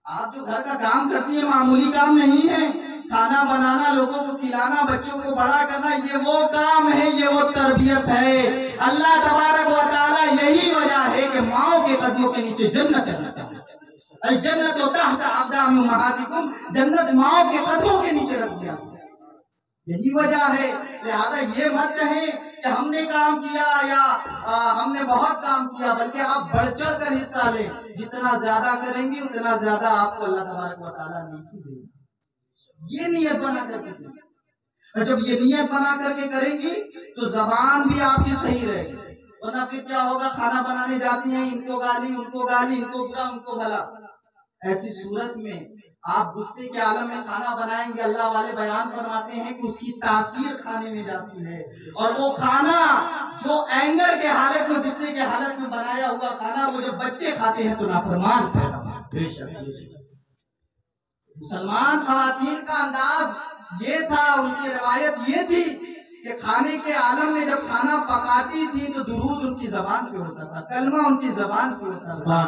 آپ جو گھر کا کام کرتی ہیں معمولی کام نہیں ہے، کھانا بنانا، لوگوں کو کھلانا، بچوں کو بڑا کرنا، یہ وہ کام ہے، یہ وہ تربیت ہے۔ اللہ تبارک و تعالیٰ یہی وجہ ہے کہ ماؤں کے قدموں کے نیچے جنت رکھتا ہے، الجنت تحت اقدام امہاتکم، جنت ماؤں کے قدموں کے نیچے رکھ دیا، یہی وجہ ہے۔ لہذا یہ مت کہیں کہ ہم نے کام کیا یا ہم نے بہت کام کیا، بلکہ آپ بڑھ چڑھ کر حصہ لیں، جتنا زیادہ کریں گی اتنا زیادہ آپ کو اللہ تبارک و تعالیٰ نیکی دے گا۔ یہ نیت بنا کر کے کریں، اور جب یہ نیت بنا کر کے کریں گی تو زبان بھی آپ کی صحیح رہے گی، ورنہ پھر کیا ہوگا، کھانا بنانے جاتی ہیں، ان کو گالی، ان کو گالی، ان کو برا، ان کو بھلا۔ ایسی صورت میں آپ غصے کے عالم میں کھانا بنائیں گے، اللہ والے بیان فرماتے ہیں کہ اس کی تاثیر کھانے میں جاتی ہے، اور وہ کھانا جو اینگر کے حالت میں، غصے کے حالت میں بنایا ہوا کھانا، وہ جب بچے کھاتے ہیں تو نافرمان پیدا ہوتے ہیں۔ مسلمان خواتین کا انداز یہ تھا، ان کی روایت یہ تھی کہ کھانے کے عالم میں جب کھانا پکاتی تھی تو درود ان کی زبان پہ ہوتا تھا، کلمہ ان کی زبان پہ ہوتا تھا،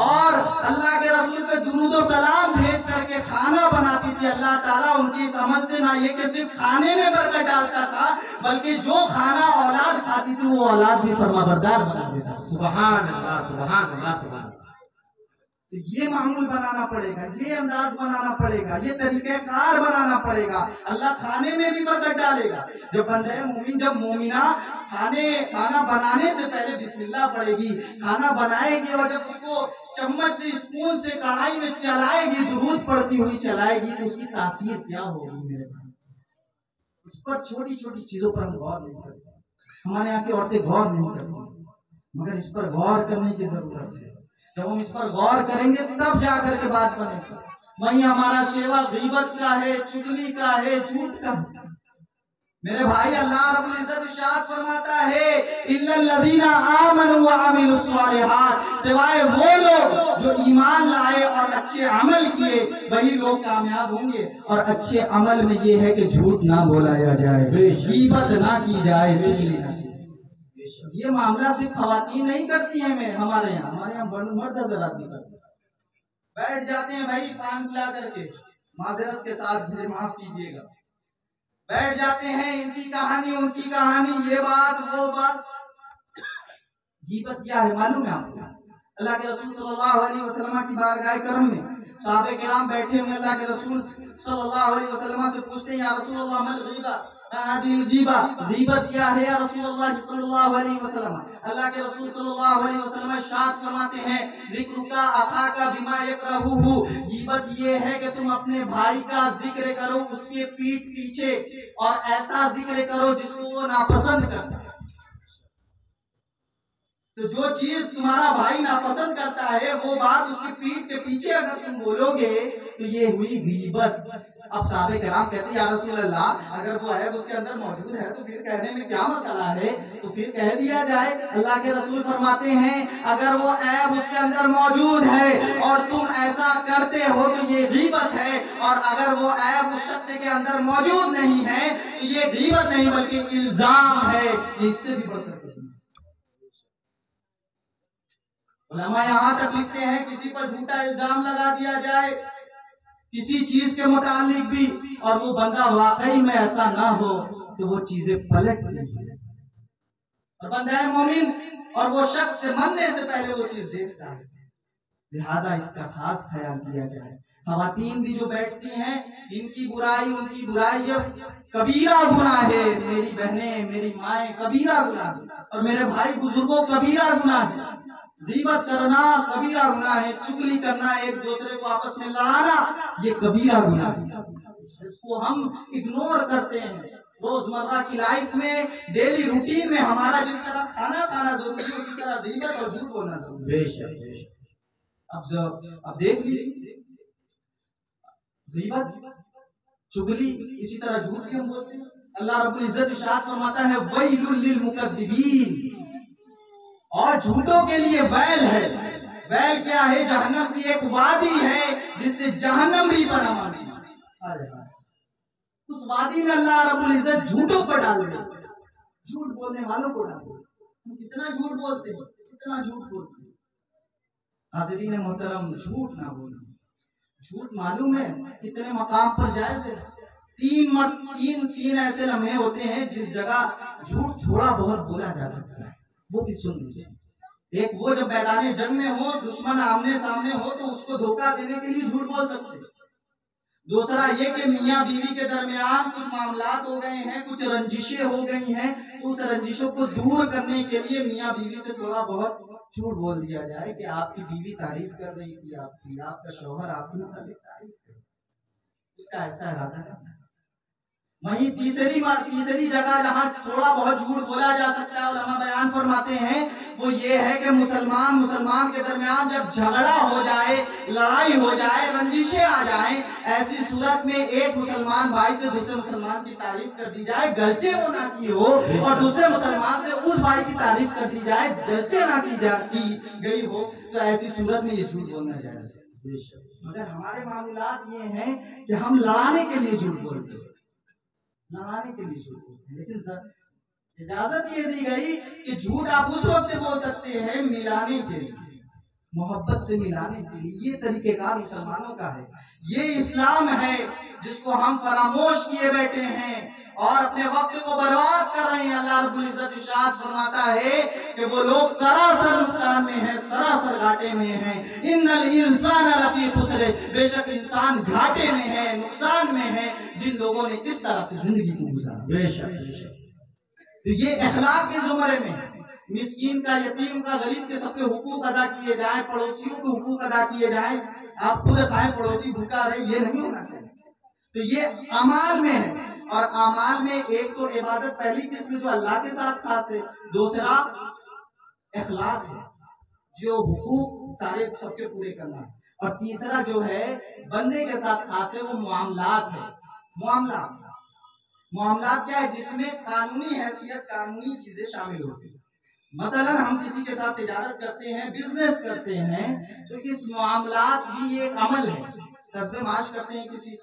اور اللہ کے رسول پہ درود و سلام بھیج کر کے کھانا بناتی تھی۔ اللہ تعالیٰ ان کی اس عمل سے نہ یہ کہ صرف کھانے میں برکت ڈالتا تھا، بلکہ جو کھانا اولاد کھاتی تھی وہ اولاد بھی فرمانبردار بنا دیتا تھا۔ سبحان اللہ، سبحان اللہ، سبحان اللہ۔ تو یہ معمول بنانا پڑے گا، یہ انداز بنانا پڑے گا، یہ طریقہ کار بنانا پڑے گا، اللہ کھانے میں بھی برکت ڈالے گا۔ جب بندہ مومن، جب مومنہ کھانا بنانے سے پہلے بسم اللہ پڑھے گی، کھانا بنائے گی، اور جب اس کو چمچ سے، اسپون سے کڑھائی میں چلائے گی، درود پڑھتی ہوئی چلائے گی، تو اس کی تاثیر کیا ہوگی میرے بھائی؟ اس پر چھوٹی چھوٹی چیزوں پر ہم غور نہیں کرتے، ہمارے یہاں کی عورتیں غور نہیں کرتی، مگر اس پر غور کرنے کی ضرورت ہے۔ جب ہم اس پر غور کریں گے تب جا کر کے بات بنے گی۔ وہیں ہمارا شیوا غیبت کا ہے، چگلی کا ہے، جھوٹ کا ہے۔ میرے بھائی، اللہ رب العزت ارشاد فرماتا ہے اِلَّا الَّذِينَ آمَنُوا وَعَمِلُوا الصَّالِحَاتِ، سوائے وہ لوگ جو ایمان لائے اور اچھے عمل کیے، وہی لوگ کامیاب ہوں گے۔ اور اچھے عمل میں یہ ہے کہ جھوٹ نہ بولایا جائے، غیبت نہ کی جائے، چگلی نہ کی جائے۔ یہ معاملہ صرف خواتین نہیں کرتی ہیں، ہمارے یہاں مرد حضرات بھی کرتے ہیں۔ بیٹھ جاتے ہیں بھائی پان کھلا کر کے، معذرت کے ساتھ مجھے معاف کیجیے گا، بیٹھ جاتے ہیں، ان کی کہانی ان کی کہانی، یہ بات وہ بات۔ غیبت کیا ہے معلوم ہے آپ کو؟ اللہ کے رسول صلی اللہ علیہ وسلم کی بارگاہ کرم میں صحابہ کرام بیٹھے ہوئے، اللہ کے رسول صلی اللہ علیہ وسلم سے پوچھتے ہیں، یا رسول اللہ ما الغیبہ، غیبت کیا ہے یا رسول اللہ صلی اللہ علیہ وسلم؟ اللہ کے رسول صلی اللہ علیہ وسلم ارشاد فرماتے ہیں، ذکرک اخاک بما یکرہہ، غیبت یہ ہے کہ تم اپنے بھائی کا ذکر کرو اس کے پیٹھ پیچھے، اور ایسا ذکر کرو جس کو وہ ناپسند کرتا ہے۔ تو جو چیز تمہارا بھائی ناپسند کرتا ہے، وہ بات اس کی پیٹھ کے پیچھے اگر تم بولو گے تو یہ ہوئی غیبت۔ اب صحابہ کرام کہتے ہیں، یا رسول اللہ اگر وہ عیب اس کے اندر موجود ہے تو پھر کہنے میں کیا مسئلہ ہے، تو پھر کہہ دیا جائے۔ اللہ کے رسول فرماتے ہیں، اگر وہ عیب اس کے اندر موجود ہے اور تم ایسا کرتے ہو تو یہ غیبت ہے، اور اگر وہ عیب اس شخص کے اندر موجود نہیں ہے تو یہ غیبت نہیں بلکہ الزام ہے۔ اس سے بھی بڑھ کر علماء یہاں تک لکھتے ہیں، کسی پر جھوٹا الزام لگا دیا جائے کسی چیز کے متعلق بھی، اور وہ بندہ واقعی میں ایسا نہ ہو تو وہ چیزیں پلٹتی ہیں، اور بندہ مومن اور وہ شخص سے مرنے سے پہلے وہ چیز دیکھتا ہے، لہذا اس کا خاص خیال کیا جائے۔ خواتین بھی جو بیٹھتی ہیں، ان کی برائی کبیرہ گناہ ہے، میری بہنیں، میری مائیں، کبیرہ گناہ ہے، اور میرے بھائی بزرگوں کبیرہ گناہ ہے۔ غیبت کرنا کبیرہ گناہ ہے، چگلی کرنا، ایک دوسرے کو آپس میں لڑانا، یہ کبیرہ گناہ ہے، جس کو ہم اگنور کرتے ہیں۔ روزمرہ کی لائف میں، ڈیلی روٹین میں ہمارا جس طرح کھانا ضروری ہے، اسی طرح غیبت اور جھوٹ بولنا ضروری ہے۔ بے شک۔ اب دیکھ لیجیے، غیبت، چگلی، اسی طرح جھوٹ بھی ہم بولتے ہیں۔ اللہ رب العزت ارشاد فرماتا ہے، وَيْلٌ لِّلْمُكَذِّبِينَ، اور جھوٹوں کے لیے ویل ہے۔ ویل کیا ہے؟ جہنم کی ایک وادی ہے جس سے جہنم بھی پناہ مانگتی ہے۔ اس وادی میں اللہ رب العزت جھوٹوں کو ڈال دے، جھوٹ بولنے والوں کو ڈال دے۔ ہم کتنا جھوٹ بولتے ہیں، کتنا جھوٹ بولتے ہیں۔ حاضرین محترم، جھوٹ نہ بولیں۔ جھوٹ معلوم ہے کتنے مقام پر جائز ہے؟ تین ایسے لمحے ہوتے ہیں جس جگہ جھوٹ تھوڑا بہت بولا جا سکتا ہے، وہ بھی سن لیجیے۔ ایک وہ جب میدان جنگ میں ہو، دشمن آمنے سامنے ہو تو اس کو دھوکہ دینے کے لیے جھوٹ بول سکتے ہیں۔ دوسرا یہ کہ میاں بیوی کے درمیان کچھ معاملات ہو گئے ہیں، کچھ رنجشیں ہو گئی ہیں، تو اس رنجشوں کو دور کرنے کے لیے میاں بیوی سے تھوڑا بہت جھوٹ بول دیا جائے کہ آپ کی بیوی تعریف کر رہی تھی، آپ کا شوہر آپ کے متعلق تعریف کر رہا ہے، اس کا ایسا ارادہ کرنا ہے۔ وہیں تیسری جگہ جہاں تھوڑا بہت جھوٹ بولا جا سکتا ہے، علماء بیان فرماتے ہیں وہ یہ ہے کہ مسلمان کے درمیان جب جھگڑا ہو جائے، لڑائی ہو جائے، رنجشیں آ جائیں، ایسی صورت میں ایک مسلمان بھائی سے دوسرے مسلمان کی تعریف کر دی جائے گرچہ وہ نہ کی ہو، اور دوسرے مسلمان سے اس بھائی کی تعریف کر دی جائے گرچہ نہ کی گئی ہو، تو ایسی صورت میں یہ جھوٹ بولنا جائز ہے۔ مگر ہمارے معاملات یہ ہیں کہ ہم لڑانے کے لیے جھوٹ بولتے ہیں، لڑانے کے لیے جھوٹ بولتے ہیں، لیکن سر اجازت یہ دی گئی کہ جھوٹ آپ اس وقت بول سکتے ہیں ملانے کے لیے، محبت سے ملانے کے لیے۔ یہ طریقہ کار مسلمانوں کا ہے، یہ اسلام ہے جس کو ہم فراموش کیے بیٹھے ہیں اور اپنے وقت کو برباد کر رہے ہیں۔ اللہ رب العزت ارشاد فرماتا ہے کہ وہ لوگ سراسر نقصان میں ہیں، سراسر گھاٹے میں ہیں۔ ان الانسان لفی خسر، بے شک انسان گھاٹے میں ہے، نقصان میں ہے، جن لوگوں نے اس طرح سے زندگی کو گزارا۔ بے شک تو یہ اخلاق کے زمرے میں مسکین کا، یتیم کا، غریب کے سب کے حقوق ادا کیے جائیں، پڑوسیوں کے حقوق ادا کیے جائیں۔ آپ خود کھائیں پڑوسی بھوکا رہے، یہ نہیں ہونا چاہیے۔ تو یہ اعمال میں ہے، اور اعمال میں ایک تو عبادت پہلی قسم جو اللہ کے ساتھ خاص ہے، دوسرا اخلاق ہے جو حقوق سارے سب کے پورے کرنا ہے، اور تیسرا جو ہے بندے کے ساتھ خاص ہے وہ معاملات ہے۔ معاملات کیا ہے؟ جس میں قانونی حیثیت، قانونی چیزیں شامل ہوتی ہیں۔ مثلا ہم کسی کے ساتھ تجارت کرتے ہیں، بزنس کرتے ہیں، تو اس معاملات بھی ایک عمل ہے۔ کسب معاش کرتے ہیں، کسی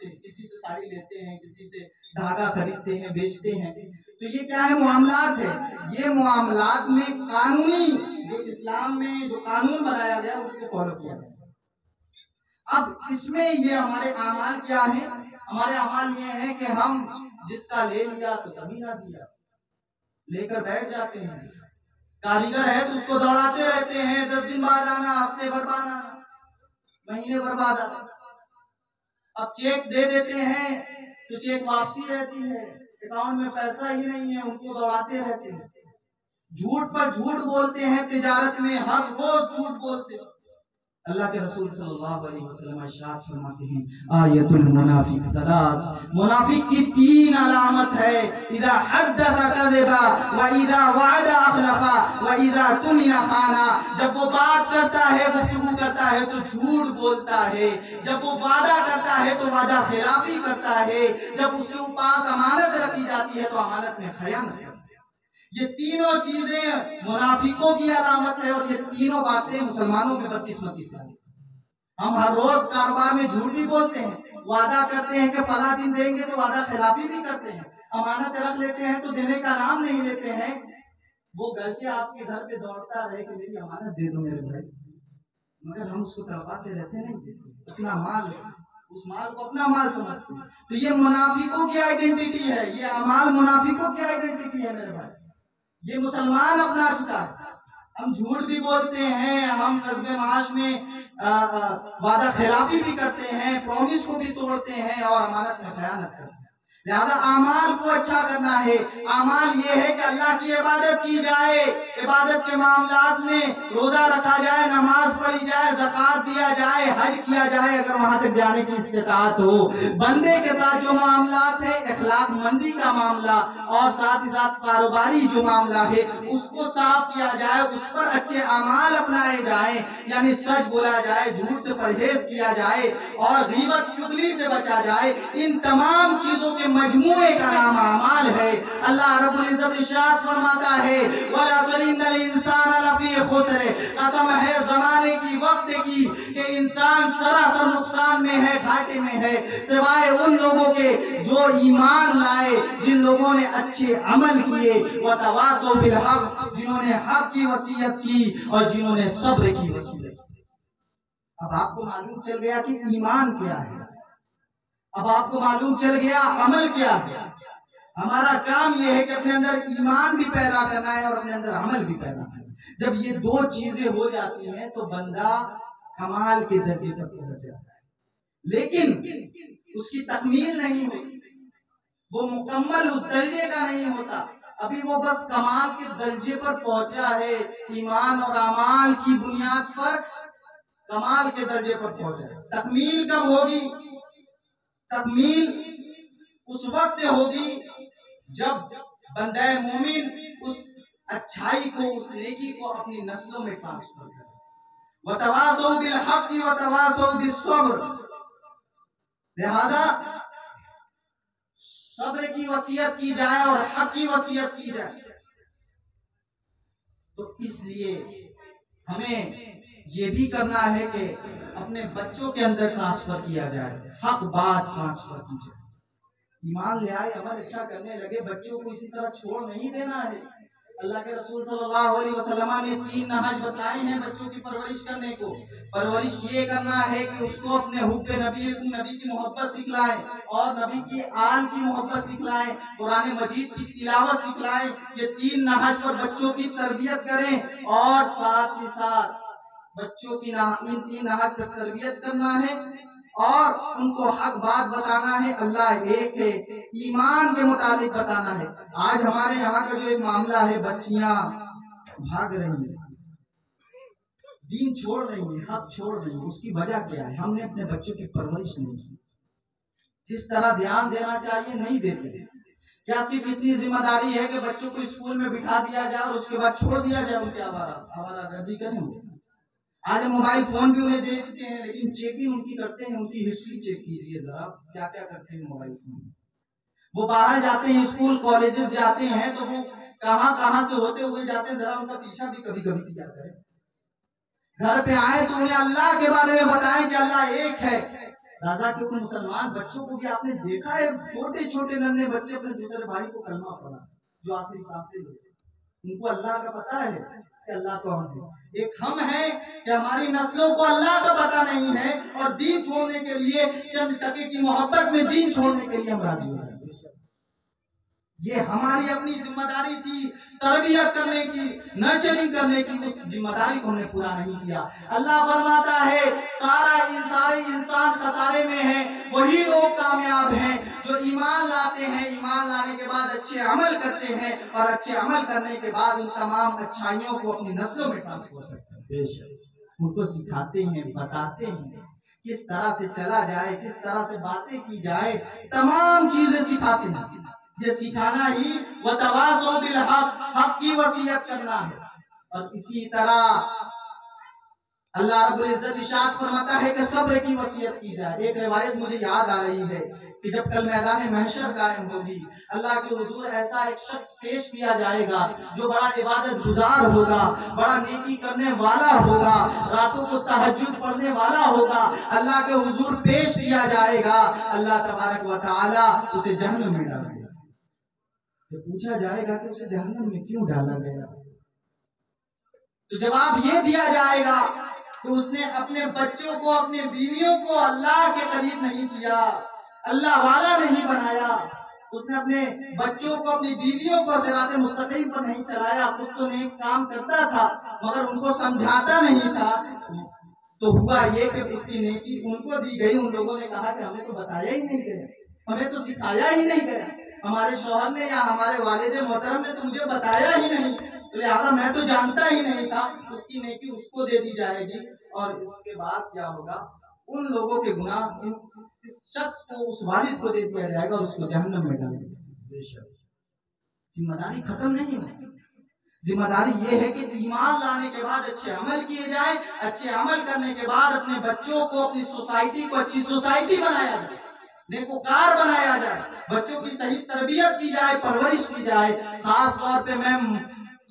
سے ساڑی لیتے ہیں، کسی سے دھاگا خریدتے ہیں، بیچتے ہیں، تو یہ کیا ہے؟ معاملات ہے۔ یہ معاملات میں قانونی جو اسلام میں جو قانون بنایا گیا اس کو فالو کیا جائے۔ اب اس میں یہ ہمارے اعمال کیا ہیں؟ ہمارے اعمال یہ ہیں کہ ہم جس کا لے لیا تو کبھی نہ دیا، لے کر بیٹھ جاتے ہیں۔ کاریگر ہے تو اس کو دوڑاتے رہتے ہیں، 10 دن بعد آنا، ہفتے بھر بعد آنا، مہینے بھر بعد آنا۔ اب چیک دے دیتے ہیں تو چیک واپسی رہتی ہے، اکاؤنٹ میں پیسہ ہی نہیں ہے، ان کو دوڑاتے رہتے ہیں۔ جھوٹ پر جھوٹ بولتے ہیں، تجارت میں ہر روز جھوٹ بولتے ہیں۔ اللہ کے رسول صلی اللہ علیہ وسلم ارشاد فرماتے ہیں آیت المنافق ثلاث، منافق کی 3 علامت ہے، اذا حدث کذب واذا وعد اخلف واذا تمن خانا۔ جب وہ بات کرتا ہے، گفتگو کرتا ہے تو جھوٹ بولتا ہے، جب وہ وعدہ کرتا ہے تو وعدہ خلافی کرتا ہے، جب اس کے پاس امانت رکھی جاتی ہے تو امانت میں خیانت کرتا ہے۔ یہ تینوں چیزیں منافقوں کی علامت ہے، اور یہ تینوں باتیں مسلمانوں میں بدقسمتی سے آتی ہیں۔ ہم ہر روز کاروبار میں جھوٹ بھی بولتے ہیں، وعدہ کرتے ہیں کہ فلاں دن دیں گے تو وعدہ خلافی بھی کرتے ہیں، امانت رکھ لیتے ہیں تو دینے کا نام نہیں لیتے ہیں۔ وہ گرچہ آپ کے گھر پہ دوڑتا رہے کہ میری امانت دے دو میرے بھائی، مگر ہم اس کو تڑپاتے رہتے، نہیں دیتے۔ اپنا مال ہے، اس مال کو اپنا مال سمجھتے ہیں۔ تو یہ منافقوں کی آئیڈینٹی ہے، یہ اعمال منافقوں کی آئیڈینٹی ہے میرے بھائی۔ یہ مسلمان اپنا چکا ہے۔ ہم جھوٹ بھی بولتے ہیں، ہم قصب معاش میں وعدہ خلافی بھی کرتے ہیں، پرومس کو بھی توڑتے ہیں، اور امانت میں خیانت کرتے ہیں۔ لہذا اعمال کو اچھا کرنا ہے۔ اعمال یہ ہے کہ اللہ کی عبادت کی جائے، عبادت کے معاملات میں روزہ رکھا جائے، نماز پڑھی جائے، زکوٰۃ دیا جائے، حج کیا جائے اگر وہاں تک جانے کی استطاعت ہو۔ بندے کے ساتھ جو معاملات ہے، اخلاق مندی کا معاملہ، اور ساتھ ہی ساتھ کاروباری جو معاملہ ہے اس کو صاف کیا جائے، اس پر اچھے اعمال اپنائے جائیں، یعنی سچ بولا جائے، جھوٹ سے پرہیز کیا جائے، اور غیبت چغلی سے بچا جائے۔ ان تمام چیزوں کے مجموعے کا نام اعمال ہے۔ اللہ رب العزت ارشاد فرماتا ہے وَالْعَصْرِ إِنَّ الْإِنسَانَ لَفِي خُسْرٍ، قسم ہے زمانے کی، وقت کی، کہ انسان سراسر نقصان میں ہے، گھاٹے میں ہے، سوائے ان لوگوں کے جو ایمان لائے، جن لوگوں نے اچھے عمل کیے، وَتَوَاصَوْا بِالْحَقِّ، جنہوں نے حق کی وصیت کی اور جنہوں نے صبر کی وصیت کی۔ اب آپ کو معلوم چل گیا کہ ایمان کیا ہے، اب آپ کو معلوم چل گیا عمل کیا ہے۔ ہمارا کام یہ ہے کہ اپنے اندر ایمان بھی پیدا کرنا ہے اور اپنے اندر عمل بھی پیدا کرنا ہے۔ جب یہ 2 چیزیں ہو جاتی ہیں تو بندہ کمال کے درجے پر پہنچ جاتا ہے، لیکن اس کی تکمیل نہیں ہوتی، وہ مکمل اس درجے کا نہیں ہوتا، ابھی وہ بس کمال کے درجے پر پہنچا ہے، ایمان اور اعمال کی بنیاد پر کمال کے درجے پر پہنچا ہے۔ تکمیل کب ہوگی؟ تکمیل اس وقت ہوگی جب بندہ مومن اس اچھائی کو، اس نیکی کو اپنی نسلوں میں ٹرانسفر کرے. وَتَوَاصَوْا بِالْحَقِّ وَتَوَاصَوْا بِالصَّبْرِ. لہذا صبر کی وصیت کی جائے اور حق کی وصیت کی جائے. تو اس لیے ہمیں یہ بھی کرنا ہے کہ اپنے بچوں کے اندر ٹرانسفر کیا جائے، حق بات ٹرانسفر کی جائے. ایمان لے آئے، عمل اچھا کرنے لگے، بچوں کو اسی طرح چھوڑ نہیں دینا ہے. اللہ کے رسول صلی اللہ علیہ وسلم نے 3 نہج بتلائے ہیں بچوں کی پرورش کرنے کو. پرورش یہ کرنا ہے کہ اس کو اپنے حب نبی کی محبت سکھلائیں اور نبی کی آل کی محبت سکھلائیں، قرآن مجید کی تلاوت سکھلائیں. یہ 3 نہج پر بچوں کی تربیت کریں اور ساتھ ہی ساتھ بچوں کی ان 3 نہج پر تربیت کرنا ہے اور ان کو حق بات بتانا ہے. اللہ ایک ہے، ایمان کے متعلق بتانا ہے. آج ہمارے یہاں کا جو ایک معاملہ ہے، بچیاں بھاگ رہی ہیں، دین چھوڑ رہی ہیں، حق چھوڑ رہی ہیں. اس کی وجہ کیا ہے؟ ہم نے اپنے بچوں کی پرورش نہیں کی. جس طرح دھیان دینا چاہیے نہیں دیتے. کیا صرف اتنی ذمہ داری ہے کہ بچوں کو اسکول میں بٹھا دیا جائے اور اس کے بعد چھوڑ دیا جائے ان کے آوارہ گردی کریں؟ آج موبائل فون بھی انہیں دے چکے ہیں، لیکن چیکنگ ان کی کرتے ہیں. ان کی ہسٹری چیک کیجئے ذرا، کیا کیا کرتے ہیں موبائل فون میں. وہ باہر جاتے ہیں، اسکول کالجز جاتے ہیں تو وہ کہاں سے ہوتے ہوئے جاتے ہیں، ذرا ان کا پیچھا بھی کبھی کبھی کیا کریں. گھر پہ آئے تو انہیں اللہ کے بارے میں بتائیں کہ اللہ ایک ہے. رضا کہ ان مسلمان بچوں کو بھی آپ نے دیکھا ہے، چھوٹے چھوٹے ننھے بچے اپنے دوسرے بھائی کو کلمہ پڑھا جو آخری سانسیں لیتے. ان کو اللہ کا پتہ ہے کہ اللہ کون ہے. ایک ہم ہیں کہ ہماری نسلوں کو اللہ کا پتہ نہیں ہے اور دین چھوڑنے کے لیے چند ٹکے کی محبت میں دین چھوڑنے کے لیے ہم راضی ہو جاتے ہیں. یہ ہماری اپنی ذمہ داری تھی تربیت کرنے کی، نرچرنگ کرنے کی. اس ذمہ داری کو ہم نے پورا نہیں کیا. اللہ فرماتا ہے سارے انسان خسارے میں ہیں، وہی لوگ کامیاب ہیں جو ایمان لاتے ہیں، ایمان لانے کے بعد اچھے عمل کرتے ہیں اور اچھے عمل کرنے کے بعد ان تمام اچھائیوں کو اپنی نسلوں میں ٹرانسفر کرتے ہیں. ان کو سکھاتے ہیں، بتاتے ہیں کس طرح سے چلا جائے، کس طرح سے باتیں کی جائے، تمام چیزیں سکھاتے ہیں. یہ سکھانا ہی وَتَوَاصَوْا بِالْحَقِّ، حق کی وصیت کرنا ہے. اور اسی طرح اللہ رب العزت ارشاد فرماتا ہے کہ صبر کی وصیت کی جائے. ایک روایت مجھے یاد آ رہی ہے کہ جب کل میدان محشر قائم ہوگی، اللہ کے حضور ایسا ایک شخص پیش کیا جائے گا جو بڑا عبادت گزار ہوگا، بڑا نیکی کرنے والا ہوگا، راتوں کو تہجد پڑھنے والا ہوگا. اللہ کے حضور پیش کیا جائے گا، اللہ تبارک و تعالی اسے جہنم میں ڈال دے گا. تو پوچھا جائے گا کہ اسے جہنم میں کیوں ڈالا گیا؟ تو جواب یہ دیا جائے گا کہ اس نے اپنے بچوں کو، اپنے بیویوں کو اللہ کے قریب نہیں کیا، اللہ والا نہیں بنایا. اس نے اپنے بچوں کو، اپنی بیویوں کو صراط مستقیم پر نہیں چلایا. خود تو نیک کام کرتا تھا مگر ان کو سمجھاتا نہیں تھا. تو ہوا یہ کہ اس کی نیکی ان کو دی گئی. ان لوگوں نے کہا کہ ہمیں تو بتایا ہی نہیں گیا، ہمیں تو سکھایا ہی نہیں گیا، ہمارے شوہر نے یا ہمارے والد محترم نے تو مجھے بتایا ہی نہیں، لہذا میں تو جانتا ہی نہیں تھا. اس کی نیکی اس کو دے دی جائے گی. اور اس کے بعد کیا ہوگا؟ ان لوگوں کے گناہ اس شخص کو، اس والد کو دے دیا جائے گا اور اس کو جہنم میں ڈال دیا جائے گا. ذمہ داری ختم نہیں ہوتی. ذمہ داری یہ ہے کہ ایمان لانے کے بعد اچھے عمل کیے جائیں، اچھے عمل کرنے کے بعد اپنے بچوں کو، اپنی سوسائٹی کو اچھی سوسائٹی بنایا جائے، نیکوکار بنایا جائے، بچوں کی صحیح تربیت کی جائے، پرورش کی جائے. خاص طور پہ میں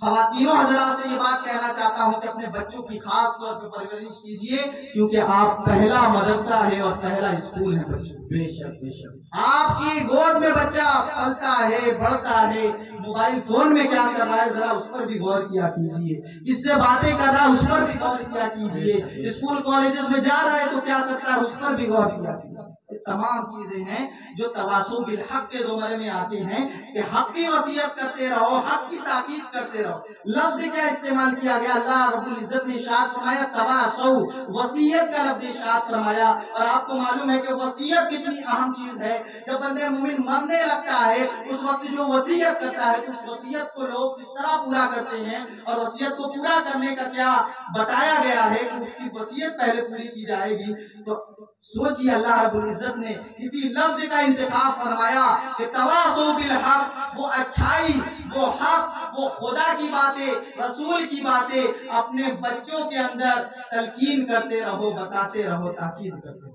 خواتینوں حضرات سے یہ بات کہنا چاہتا ہوں کہ اپنے بچوں کی خاص طور پہ پرورش کیجئے، کیونکہ آپ پہلا مدرسہ ہے اور پہلا اسکول ہے بچوں. بے شک بے شک. آپ کی گود میں بچہ پلتا ہے، بڑھتا ہے. موبائل فون میں کیا کر رہا ہے ذرا اس پر بھی غور کیا کیجئے، کس سے باتیں کر رہا ہے اس پر بھی غور کیا کیجئے، اسکول کالجز میں جا رہا ہے تو کیا کرتا ہے اس پر بھی غور کیا کیجئے. یہ تمام چیزیں ہیں جو تواصو بالحق کے زمرے میں آتے ہیں کہ حق کی وصیت کرتے رہو، حق کی تاکید کرتے رہو. لفظ کیا استعمال کیا گیا؟ اللہ رب العزت نے ارشاد فرمایا تواصو، وصیت کا لفظ ارشاد فرمایا. اور آپ کو معلوم ہے کہ وصیت کتنی اہم چیز ہے. جب بندہ مومن مرنے لگتا ہے اس وقت جو وصیت کرتا ہے تو اس وصیت کو لوگ کس طرح پورا کرتے ہیں اور وصیت کو پورا کرنے کا کیا بتایا گیا ہے کہ اس کی وصیت پہلے پوری کی جائے گی. تو سوچئے اللہ رب العزت العزت نے اسی لفظ کا انتخاب فرمایا کہ تواصوا بالحق، وہ اچھائی، وہ حق، وہ خدا کی باتیں، رسول کی باتیں اپنے بچوں کے اندر تلقین کرتے رہو، بتاتے رہو، تاکید کرتے رہو۔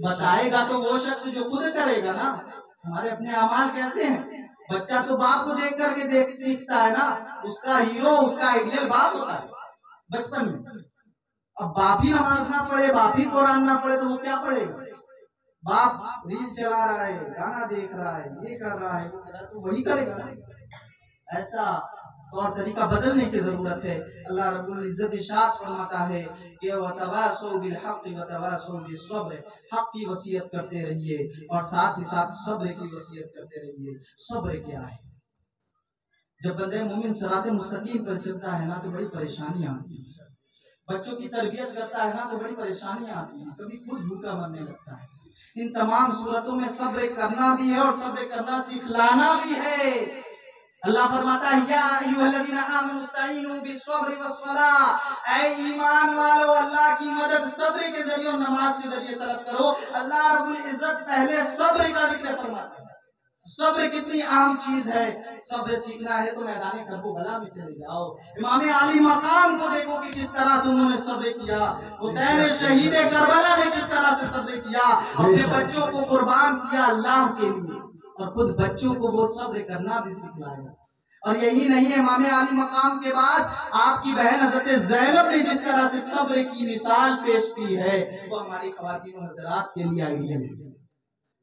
بتائے گا تو وہ شخص جو خود کرے گا نا۔ ہمارے اپنے اعمال کیسے ہیں؟ بچہ تو باپ کو دیکھ کر کے سیکھتا ہے نا، اس کا ہیرو، اس کا آئیڈیل باپ ہوتا ہے بچپن میں۔ اب باپ ہی نماز نہ پڑھے، باپ ہی قرآن نہ پڑھے تو وہ کیا پڑھے گا؟ باپ ریل چلا رہا ہے، گانا دیکھ رہا ہے، یہ کر رہا ہے، وہ کر رہا ہے، تو وہی کرے گا نا۔ ایسا طور طریقہ بدلنے کی ضرورت ہے۔ اللہ رب العزت ارشاد فرماتا ہے کہ وَتَوَاصَوْا بِالْحَقِّ وَتَوَاصَوْا بِالصَّبْرِ، حق کی وصیت کرتے رہیے اور ساتھ ہی ساتھ صبر کی وصیت کرتے رہیے۔ صبر کیا ہے؟ جب بندہ مومن صراط مستقیم پر چلتا ہے نا تو بڑی پریشانیاں آتی ہیں۔ بچوں کی تربیت کرتا ہے نا تو بڑی پریشانیاں آتی ہیں، کبھی خود بھوکا مرنے لگتا ہے۔ ان تمام صورتوں میں صبر کرنا بھی ہے اور صبر کرنا سکھلانا بھی ہے۔ اللہ فرماتا ہے یا ایھا الذین آمنوا استعینوا بالصبر والصلاۃ، اے ایمان والو اللہ کی مدد صبر کے ذریعے اور نماز کے ذریعے طلب کرو۔ اللہ رب العزت پہلے صبر کا ذکر فرماتا ہے۔ صبر کتنی اہم چیز ہے۔ صبر سیکھنا ہے تو میدان کرب و بلا میں چلے جاؤ۔ امام علی مقام کو دیکھو کہ کس طرح سے انہوں نے صبر کیا۔ حسین شہید کربلا نے کس طرح سے صبر کیا، اپنے بچوں کو قربان کیا اللہ کے لیے، اور خود بچوں کو وہ صبر کرنا بھی سکھلایا۔ اور یہی نہیں، امام علی مقام کے بعد آپ کی بہن حضرت زینب نے جس طرح سے صبر کی مثال پیش کی ہے وہ ہماری خواتین و حضرات کے لیے آئیڈیل ہے۔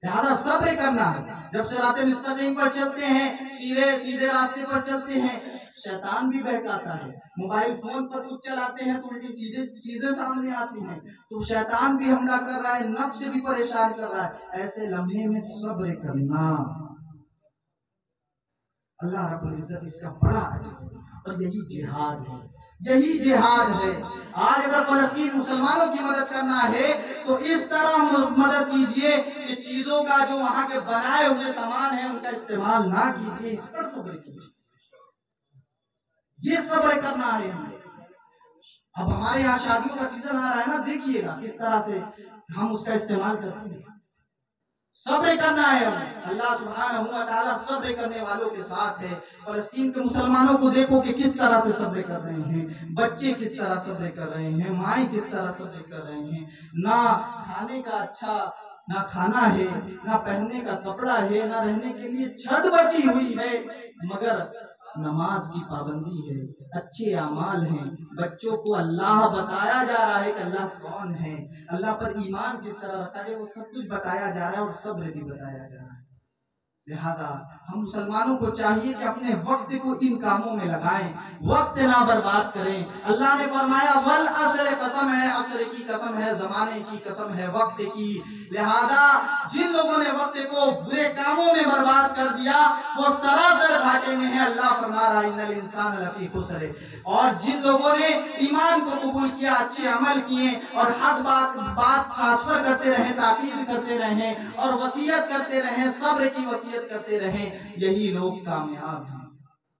لہذا صبر کرنا ہے۔ جب صراط مستقیم پر چلتے ہیں، سیدھے راستے پر چلتے ہیں، شیطان بھی بہکاتا ہے۔ موبائل فون پر کچھ چلاتے ہیں تو الٹی سیدھے چیزیں سامنے آتی ہیں، تو شیطان بھی حملہ کر رہا ہے، نفس سے بھی پریشان کر رہا ہے۔ ایسے لمحے میں صبر کرنا، اللہ رب العزت اس کا بڑا اجر ہے، اور یہی جہاد ہے، یہی جہاد ہے۔ آج اگر فلسطین مسلمانوں کی مدد کرنا ہے تو اس طرح مدد کیجئے کہ چیزوں کا جو وہاں کے بنائے ہوئے سامان ہیں ان کا استعمال نہ کیجئے، اس پر صبر کیجئے۔ یہ صبر کرنا ہے ہمیں۔ اب ہمارے یہاں شادیوں کا سیزن آ رہا ہے نا، دیکھیے گا کس طرح سے ہم اس کا استعمال کرتے ہیں۔ صبر کرنا ہے ہمیں۔ اللہ سبحانہ و تعالیٰ صبر کرنے والوں کے ساتھ ہے۔ فلسطین کے مسلمانوں کو دیکھو کہ کس طرح سے صبر کر رہے ہیں، بچے کس طرح صبر کر رہے ہیں، مائیں کس طرح صبر کر رہے ہیں۔ نہ کھانے کا اچھا نہ کھانا ہے، نہ پہننے کا کپڑا ہے، نہ رہنے کے لیے چھت بچی ہوئی ہے، مگر نماز کی پابندی ہے، اچھے اعمال ہیں، بچوں کو اللہ بتایا جا رہا ہے کہ اللہ کون ہے، اللہ پر ایمان کس طرح رکھا ہے، وہ سب کچھ بتایا جا رہا ہے اور صبر بھی بتایا جا رہا ہے۔ لہذا ہم مسلمانوں کو چاہیے کہ اپنے وقت کو ان کاموں میں لگائیں، وقت نہ برباد کریں۔ اللہ نے فرمایا والعصر، قسم ہے عصر کی، قسم ہے زمانے کی، قسم ہے وقت کی۔ لہذا جن لوگوں نے وقت کو برے کاموں میں برباد کر دیا وہ سراسر گھاٹے میں ہے۔ اللہ فرما رہا ہے ان الانسان لفی خسر۔ اور جن لوگوں نے ایمان کو قبول کیا، اچھے عمل کیے اور حق بات ٹرانسفر کرتے رہیں، تاکید کرتے رہیں اور وصیت کرتے رہیں، صبر کی وصیت کرتے رہیں، یہی لوگ کامیاب ہیں،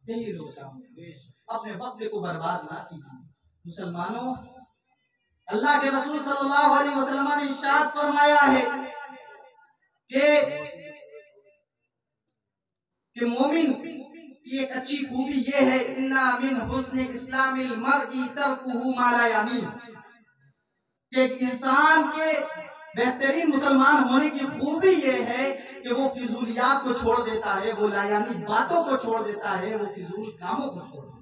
یہی لوگ کامیاب ہیں۔ اپنے وقت کو برباد نہ کیجیے مسلمانوں۔ اللہ کے رسول صلی اللہ علیہ وسلم نے ارشاد فرمایا ہے کہ مومن کی ایک اچھی خوبی یہ ہے اِنَّا مِنْ حُسْنِ اسلام المرء ترکہ ما لا یعنی، کہ ایک انسان کے بہترین مسلمان ہونے کی خوبی یہ ہے کہ وہ فضولیات کو چھوڑ دیتا ہے، وہ لا یعنی باتوں کو چھوڑ دیتا ہے، وہ فضول کاموں کو چھوڑ دیتا ہے۔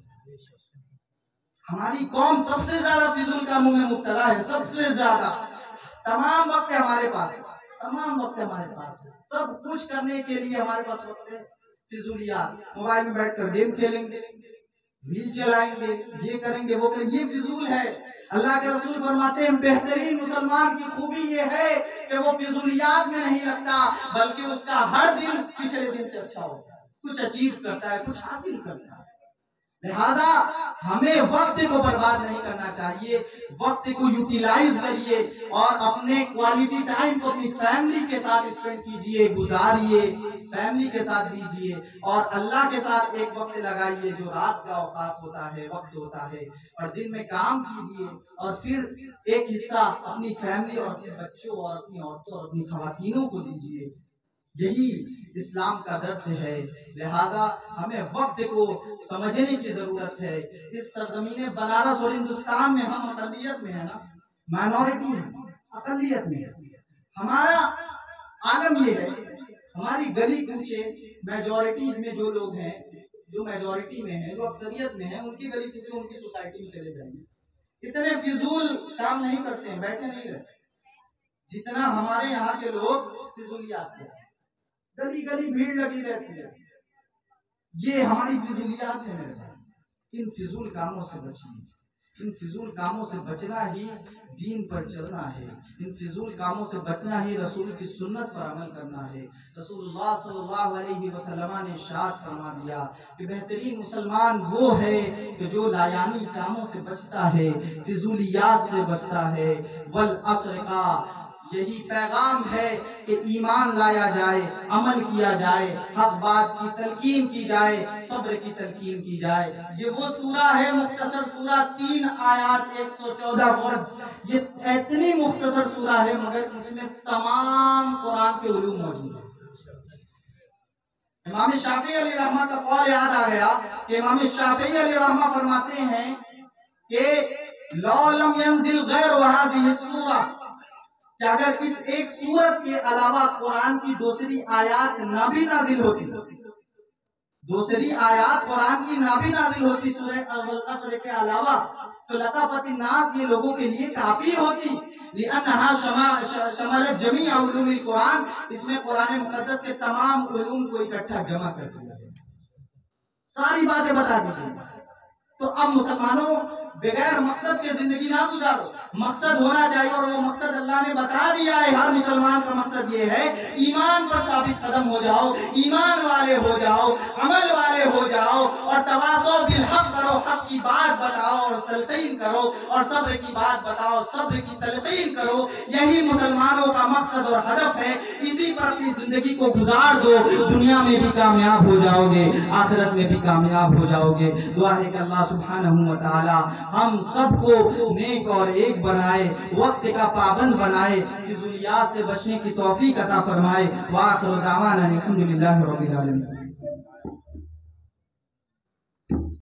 ہماری قوم سب سے زیادہ فضول کاموں میں مبتلا ہے، سب سے زیادہ۔ تمام وقت ہمارے پاس ہے، تمام وقت ہمارے پاس ہے، سب کچھ کرنے کے لیے ہمارے پاس وقت ہے۔ فضولیات، موبائل میں بیٹھ کر گیم کھیلیں گے، ریل چلائیں گے، یہ کریں گے، وہ کریں گے، یہ فضول ہے۔ اللہ کے رسول فرماتے ہیں بہترین مسلمان کی خوبی یہ ہے کہ وہ فضولیات میں نہیں لگتا، بلکہ اس کا ہر دن پچھلے دن سے اچھا ہوتا ہے، کچھ اچیو کرتا ہے، کچھ حاصل کرتا ہے۔ لہذا ہمیں وقت کو برباد نہیں کرنا چاہیے، وقت کو یوٹیلائز کریے اور اپنے کوالٹی ٹائم کو اپنی فیملی کے ساتھ اسپینڈ کیجئے، گزاریے، فیملی کے ساتھ دیجئے اور اللہ کے ساتھ ایک وقت لگائیے جو رات کا اوقات ہوتا ہے، وقت ہوتا ہے، اور دن میں کام کیجئے اور پھر ایک حصہ اپنی فیملی اور اپنے بچوں اور اپنی عورتوں اور اپنی خواتینوں کو دیجئے۔ یہی اسلام کا درس ہے۔ لہذا ہمیں وقت کو سمجھنے کی ضرورت ہے۔ اس سرزمین بنارس اور ہندوستان میں ہم اقلیت میں ہیں نا، مائنورٹی میں، اقلیت میں ہے۔ ہمارا عالم یہ ہے، ہماری گلی کوچے میجورٹی میں جو لوگ ہیں، جو میجورٹی میں ہیں، جو اکثریت میں ہیں، ان کی گلی کوچے ان کی سوسائٹی میں چلے جائیں گے، اتنے فضول کام نہیں کرتے ہیں، بیٹھے نہیں رہتے جتنا ہمارے یہاں کے لوگ فضولیات کرتے ہیں۔ گلی گلی بھیڑ لگی رہتی ہے، یہ ہماری فضولیات ہے میرے بھائی۔ ان فضول کاموں سے بچیے، ان فضول کاموں سے بچنا ہی دین پر چلنا ہے، ان فضول کاموں سے بچنا ہی رسول کی سنت پر عمل کرنا ہے۔ رسول اللہ صلی اللہ علیہ وسلم نے ارشاد فرما دیا کہ بہترین مسلمان وہ ہے کہ جو لایانی کاموں سے بچتا ہے، فضولیات سے بچتا ہے۔ والعصر کا یہی پیغام ہے کہ ایمان لایا جائے، عمل کیا جائے، حق بات کی تلقین کی جائے، صبر کی تلقین کی جائے۔ یہ وہ سورہ ہے، مختصر سورہ، 3 آیات 114 ورڈز، یہ اتنی مختصر سورہ ہے مگر اس میں تمام قرآن کے علوم موجود ہیں۔ امام شافعی علیہ رحمہ کا قول یاد آ گیا کہ امام شافعی علیہ رحمہ فرماتے ہیں کہ لَوْ لَمْ يَنزِلْ غَيْرُ هَذِهِ السُّورَةِ، کہ اگر اس ایک سورت کے علاوہ قرآن کی دوسری آیات نہ بھی نازل ہوتی، دوسری آیات قرآن کی نہ بھی نازل ہوتی سورہ والعصر کے علاوہ، تو لطافت الناس یہ لوگوں کے لیے کافی ہوتی، لِأَنَّهَا شَمَلَتْ جَمِيعَ عُلُومِ القرآن، اس میں قرآن مقدس کے تمام علوم کو اکٹھا جمع کر دیا گیا، ساری باتیں بتا دی گئی۔ تو اب مسلمانوں بغیر مقصد کے زندگی نہ گزارو، مقصد ہونا چاہیے، اور وہ مقصد اللہ نے بتا دیا ہے۔ ہر مسلمان کا مقصد یہ ہے ایمان پر ثابت قدم ہو جاؤ، ایمان والے ہو جاؤ، عمل والے ہو جاؤ، اور تواصو بالحق کرو، حق کی بات بتاؤ اور تلقین کرو، اور صبر کی بات بتاؤ، صبر کی تلقین کرو۔ یہی مسلمانوں کا مقصد اور ہدف ہے، اسی پر اپنی زندگی کو گزار دو، دنیا میں بھی کامیاب ہو جاؤ گے، آخرت میں بھی کامیاب ہو جاؤ گے۔ دعا ہے کہ اللہ سبحانہ وتعالی ہم سب کو نیک اور ایک بنائے، وقت کا پابند بنائے، فضولیات سے بچنے کی توفیق عطا فرمائے۔ وآخر دعوانا الحمدللہ رب العالمین۔